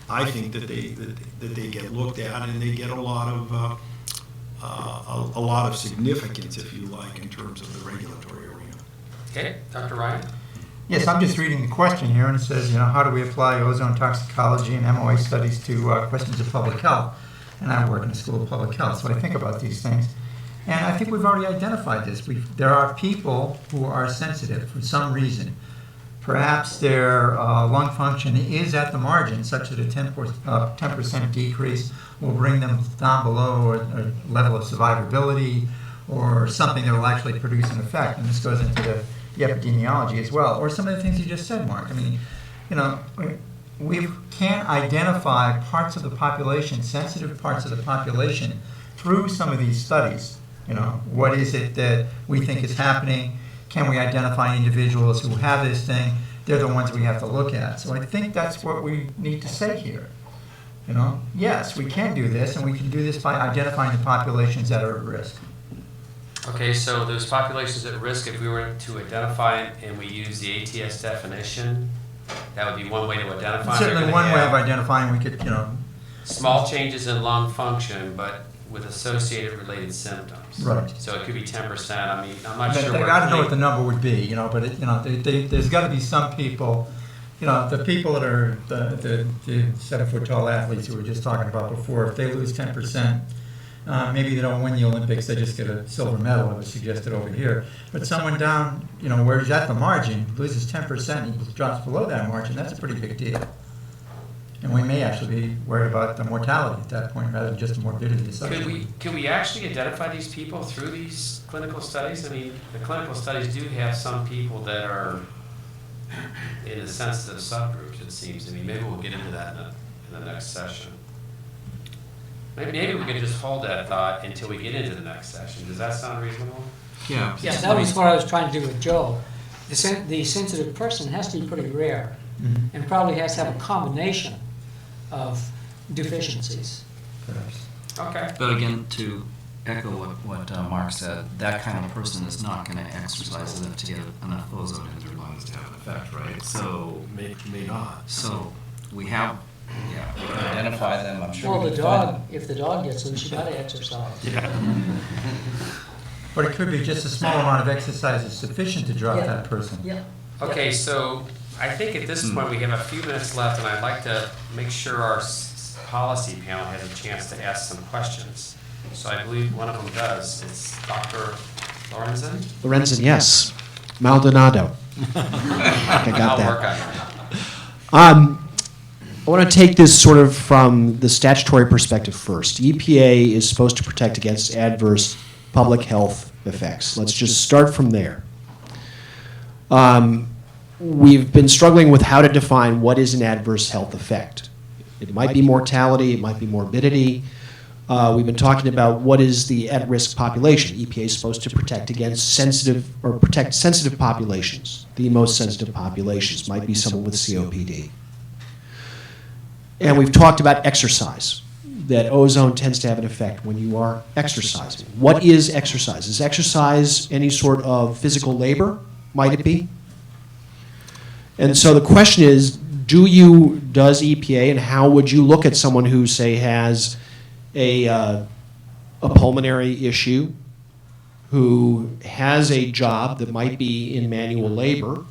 I think that they get looked at, and they get a lot of significance, if you like, in terms of the regulatory arena. Okay, Dr. Ryan? Yes, I'm just reading the question here, and it says, how do we apply ozone toxicology and MOA studies to questions of public health? And I work in the School of Public Health, so I think about these things. And I think we've already identified this. There are people who are sensitive for some reason. Perhaps their lung function is at the margin, such that a 10% decrease will bring them down below a level of survivability or something that will actually produce an effect. And this goes into the epidemiology as well. Or some of the things you just said, Mark. I mean, we can't identify parts of the population, sensitive parts of the population, through some of these studies. What is it that we think is happening? Can we identify individuals who have this thing? They're the ones we have to look at. So I think that's what we need to say here. Yes, we can do this, and we can do this by identifying the populations that are at risk. Okay, so those populations at risk, if we were to identify and we use the ATS definition, that would be one way to identify them. Certainly one way of identifying, we could, small changes in lung function, but with associated related symptoms. Right. So it could be 10%. I mean, I'm not sure. I don't know what the number would be, but there's got to be some people the people that are the 7-foot-tall athletes who we were just talking about before, if they lose 10%, maybe they don't win the Olympics, they just get a silver medal, it was suggested over here. But someone down, where he's at the margin, loses 10% and he drops below that margin, that's a pretty big deal. And we may actually be worried about the mortality at that point rather than just the morbidity. Could we actually identify these people through these clinical studies? I mean, the clinical studies do have some people that are in the sensitive subgroups, it seems. I mean, maybe we'll get into that in the next session. Maybe we can just hold that thought until we get into the next session. Does that sound reasonable? Yeah. Yeah, that was what I was trying to do with Joe. The sensitive person has to be pretty rare, and probably has to have a combination of deficiencies. Okay. But again, to echo what Mark said, that kind of person is not going to exercise enough to get enough ozone in their lungs to have an effect, right? So May not. So we have, we can identify them. I'm sure. Well, we the can find dog, if the dog gets loose, you gotta exercise. But it could be just a small amount of exercise is sufficient to drop that person. Yeah. Okay, so I think at this point we have a few minutes left, and I'd like to make sure our policy panel has a chance to ask some questions. So I believe one of them does. It's Dr. Lorenzen? Lorenzen, yes. Maldonado. I got I'll work that. I want to take this sort of from the statutory perspective first. EPA is supposed to protect against adverse public health effects. Let's just start from there. We've been struggling with how to define what is an adverse health effect. It might be mortality, it might be morbidity. We've been talking about what is the at-risk population. EPA is supposed to protect against protect sensitive populations. The most sensitive populations might be someone with COPD. And we've talked about exercise, that ozone tends to have an effect when you are exercising. What is exercise? Is exercise any sort of physical labor? Might it be? And so the question is, does EPA, and how would you look at someone who, say, has a pulmonary issue, who has a job that might be in manual labor,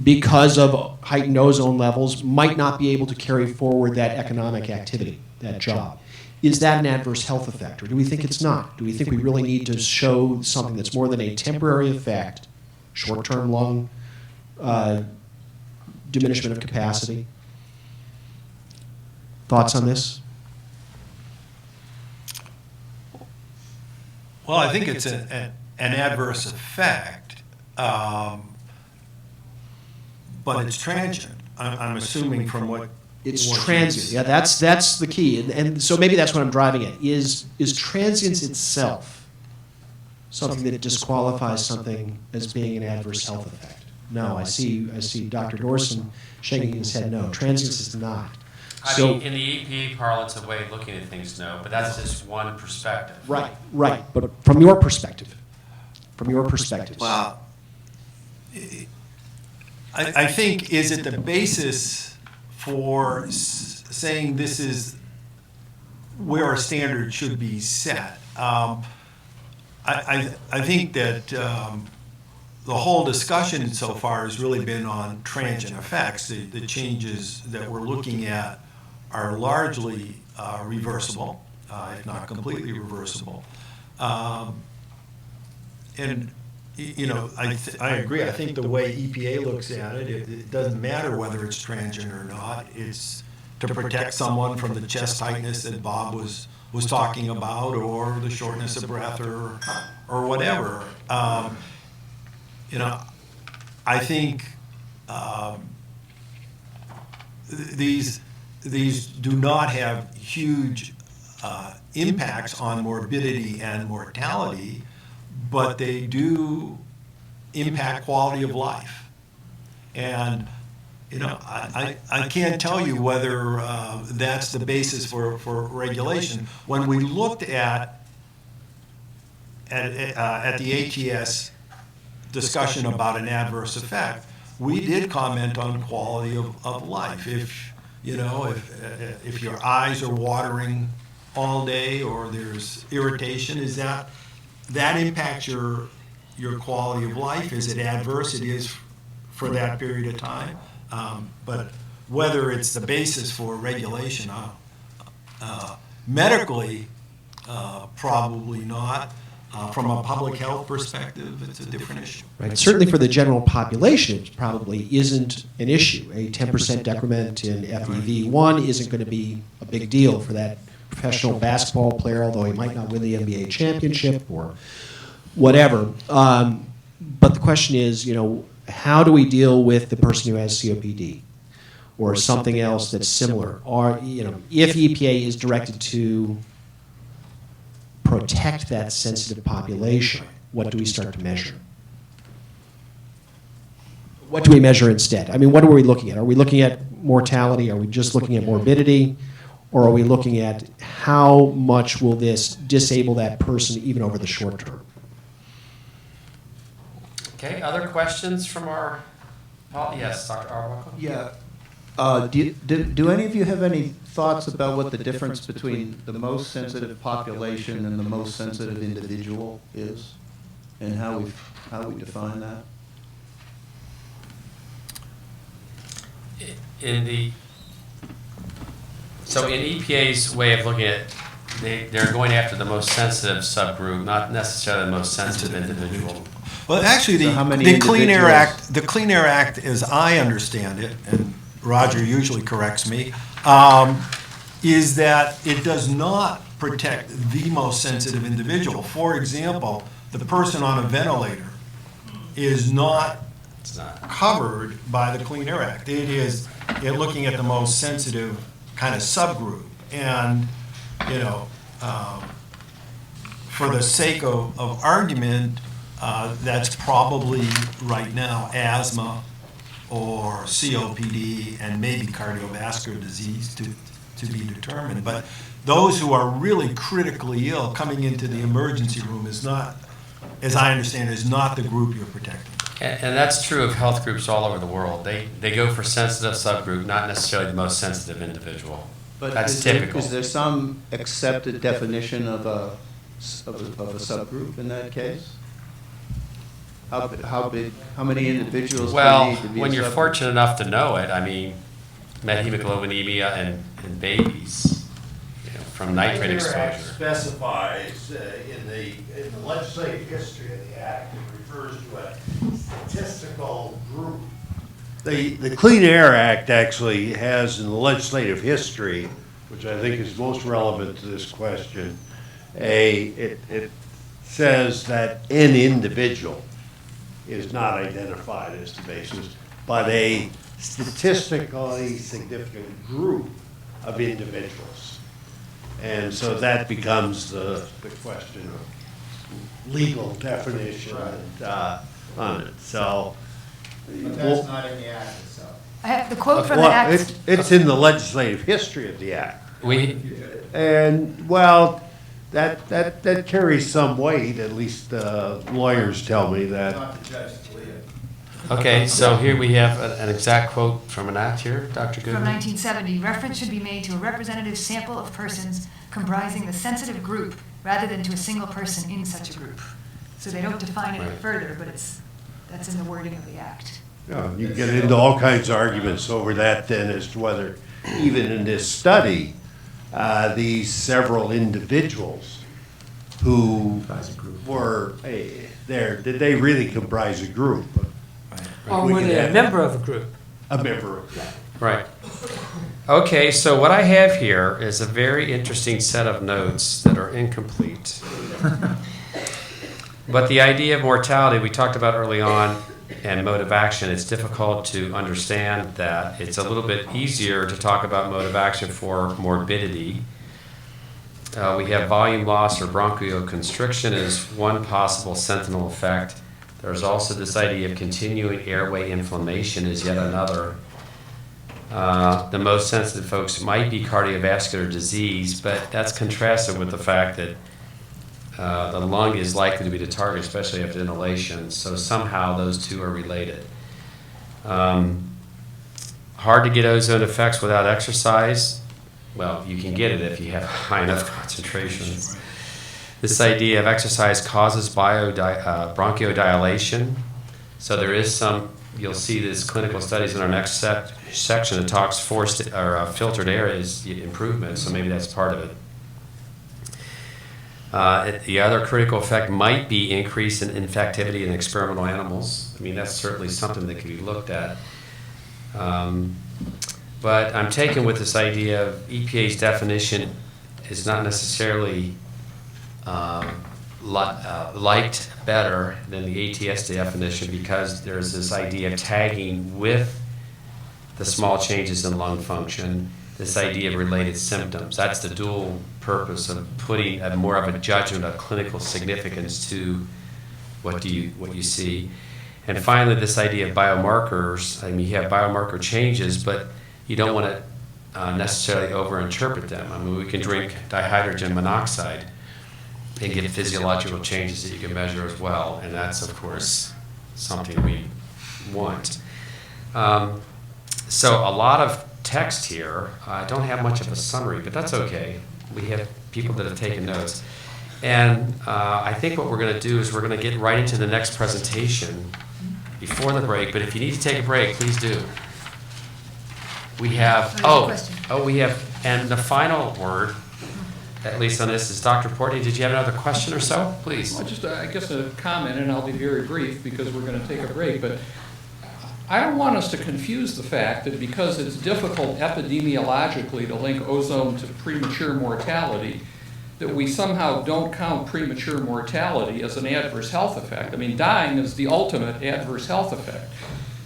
because of heightened ozone levels, might not be able to carry forward that economic activity, that job. Is that an adverse health effect, or do we think it's not? Do we think we really need to show something that's more than a temporary effect, short-term lung diminishment of capacity? Thoughts on this? Well, I think it's an adverse effect, but it's transient. I'm assuming from what it's transient. Yeah, that's the key, and so maybe that's what I'm driving at. Is transience itself something that disqualifies something as being an adverse health effect? No, I see Dr. Dourson shaking his head. No, transience is not. I mean, in the EPA parlance, a way of looking at things, no, but that's just one perspective. Right. But from your perspective, well, I think, is it the basis for saying this is where a standard should be set? I think that the whole discussion so far has really been on transient effects. The changes that we're looking at are largely reversible, if not completely reversible. And I agree. I think the way EPA looks at it, it doesn't matter whether it's transient or not. It's to protect someone from the chest tightness that Bob was talking about, or the shortness of breath, or whatever. I think these do not have huge impacts on morbidity and mortality, but they do impact quality of life. And I can't tell you whether that's the basis for regulation. When we looked at the ATS discussion about an adverse effect, we did comment on quality of life. If your eyes are watering all day, or there's irritation, is that impacts your quality of life? Is it adverse? It is for that period of time. But whether it's the basis for regulation, medically, probably not. From a public health perspective, it's a different issue. Right. Certainly for the general population, it probably isn't an issue. A 10% decrement in FEV1 isn't going to be a big deal for that professional basketball player, although he might not win the NBA championship or whatever. But the question is, how do we deal with the person who has COPD or something else that's similar? Or, if EPA is directed to protect that sensitive population, what do we start to measure? What do we measure instead? I mean, what are we looking at? Are we looking at mortality? Are we just looking at morbidity? Or are we looking at how much will this disable that person even over the short term? Okay, other questions from our, yes, Dr. Arbuckle? Yeah. Do any of you have any thoughts about what the difference between the most sensitive population and the most sensitive individual is, and how we define that? So in EPA's way of looking at it, they're going after the most sensitive subgroup, not necessarily the most sensitive individual. Well, actually, So the Clean Air Act, as I understand it, and Roger usually corrects me, is that it does not protect the most sensitive individual. For example, the person on a ventilator is not covered by the Clean Air Act. It looking at the most sensitive kind of subgroup. And, for the sake of argument, that's probably right now asthma or COPD and maybe cardiovascular disease to be determined. But those who are really critically ill coming into the emergency room is not, as I understand, is not the group you're protecting. And that's true of health groups all over the world. They go for sensitive subgroup, not necessarily the most sensitive individual. But that's typical. Is there some accepted definition of a subgroup in that case? How many individuals do you need to be when a you're subgroup? fortunate enough to know it, I mean, methemoglobinemia and babies from nitrate exposure. Specifies in the legislative history of the Act, it refers to a statistical group. The Clean Air Act actually has in the legislative history, which I think is most relevant to this question, it says that an individual is not identified as the basis, but a statistically significant group of individuals. And so that becomes the question of legal definition on it. So, But that's not in the Act itself. I have the quote from the Act. It's in the legislative history of the Act. And, well, that carries some weight, at least lawyers tell me that. Not the judge to lead it. Okay, so here we have an exact quote from an act here, Dr. Goodman. From 1970, reference should be made to a representative sample of persons comprising the sensitive group rather than to a single person in such a group. So they don't define it Right. further, but that's in the wording of the Act. You get into all kinds of arguments over that then as to whether, even in this study, these several individuals who were there, did they really comprise a group? Or were they a member of a group? A member of a group. Right. Okay, so what I have here is a very interesting set of notes that are incomplete. But the idea of mortality we talked about early on and mode of action, it's difficult to understand that. It's a little bit easier to talk about mode of action for morbidity. We have volume loss or bronchoconstriction as one possible sentinel effect. There's also this idea of continuing airway inflammation is yet another. The most sensitive folks might be cardiovascular disease, but that's contrasted with the fact that the lung is likely to be the target, especially after inhalation. So somehow those two are related. Hard to get ozone effects without exercise. Well, you can get it if you have high enough concentrations. This idea of exercise causes bronchodilation. So there is some you'll see this clinical studies in our next section. It talks filtered air is improvement, so maybe that's part of it. The other critical effect might be increase in infectivity in experimental animals. I mean, that's certainly something that can be looked at. But I'm taken with this idea of EPA's definition is not necessarily liked better than the ATS definition, because there's this idea of tagging with the small changes in lung function, this idea of related symptoms. That's the dual purpose of putting more of a judgment of clinical significance to what you see. And finally, this idea of biomarkers. I mean, you have biomarker changes, but you don't want to necessarily overinterpret them. I mean, we can drink dihydrogen monoxide and get physiological changes that you can measure as well, and that's, of course, something we want. So a lot of text here. I don't have much of a summary, but that's okay. We have people that have taken notes. And I think what we're going to do is we're going to get right into the next presentation before the break, but if you need to take a break, please do. We have, and the final word, at least on this, is Dr. Portney. Did you have another question or so? Please. Well, just, I guess, a comment, and I'll be very brief because we're going to take a break, but I don't want us to confuse the fact that because it's difficult epidemiologically to link ozone to premature mortality, that we somehow don't count premature mortality as an adverse health effect. I mean, dying is the ultimate adverse health effect.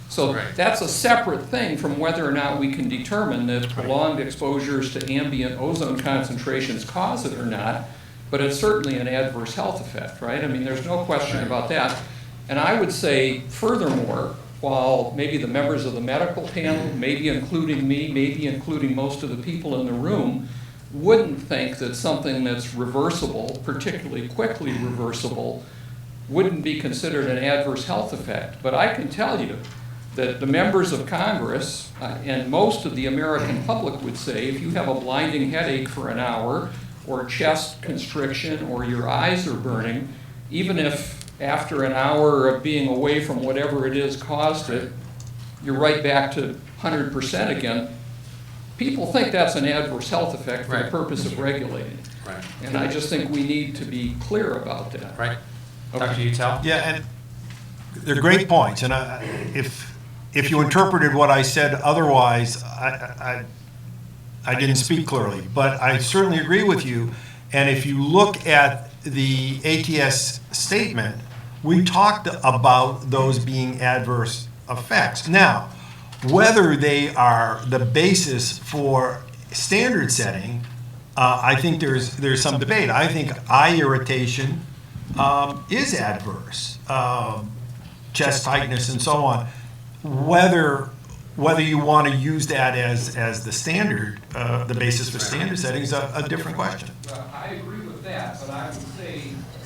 So that's a separate thing from whether or not we can determine that prolonged exposures to ambient ozone concentrations cause it or not, but it's certainly an adverse health effect, right? I mean, there's no question about that. And I would say, furthermore, while maybe the members of the medical panel, maybe including me, maybe including most of the people in the room, wouldn't think that something that's reversible, particularly quickly reversible, wouldn't be considered an adverse health effect. But I can tell you that the members of Congress and most of the American public would say if you have a blinding headache for an hour or chest constriction or your eyes are burning, even if after an hour of being away from whatever it is caused it, you're right back to 100% again, people think that's an adverse health effect for the purpose of regulating it. Right. And I just think we need to be clear about that. Right. Okay. Dr. Utell? Yeah, and they're great points. And if you interpreted what I said otherwise, I didn't speak clearly. But I certainly agree with you. And if you look at the ATS statement, we talked about those being adverse effects. Now, whether they are the basis for standard setting, I think there's some debate. I think eye irritation is adverse, chest tightness and so on. Whether you want to use that as the standard, the basis for standard setting is a different question. Well, I agree with that, but I would say,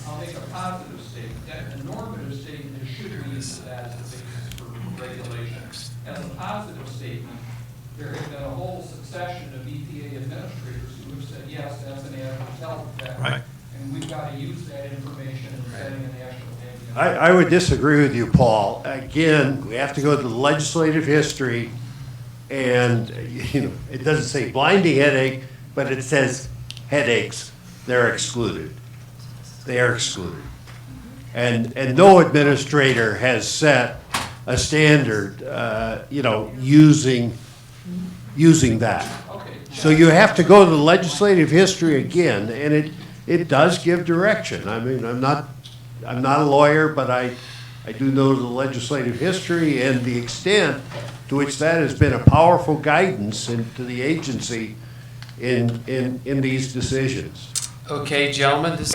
I'll make a positive statement. A normative statement should be used as the basis for regulation. As a positive statement, there has been a whole succession of EPA administrators who have said, yes, that's an adverse health effect. Right. And we've got to use that information in setting a national ambient. I would disagree with you, Paul. Again, we have to go to the legislative history, and it doesn't say blinding headache, but it says headaches. They're excluded. They are excluded. And no administrator has set a standard, using that. So you have to go to the legislative history again, and it does give direction. I mean, I'm not a lawyer, but I do know the legislative history and the extent to which that has been a powerful guidance to the agency in these decisions. Okay, gentlemen, this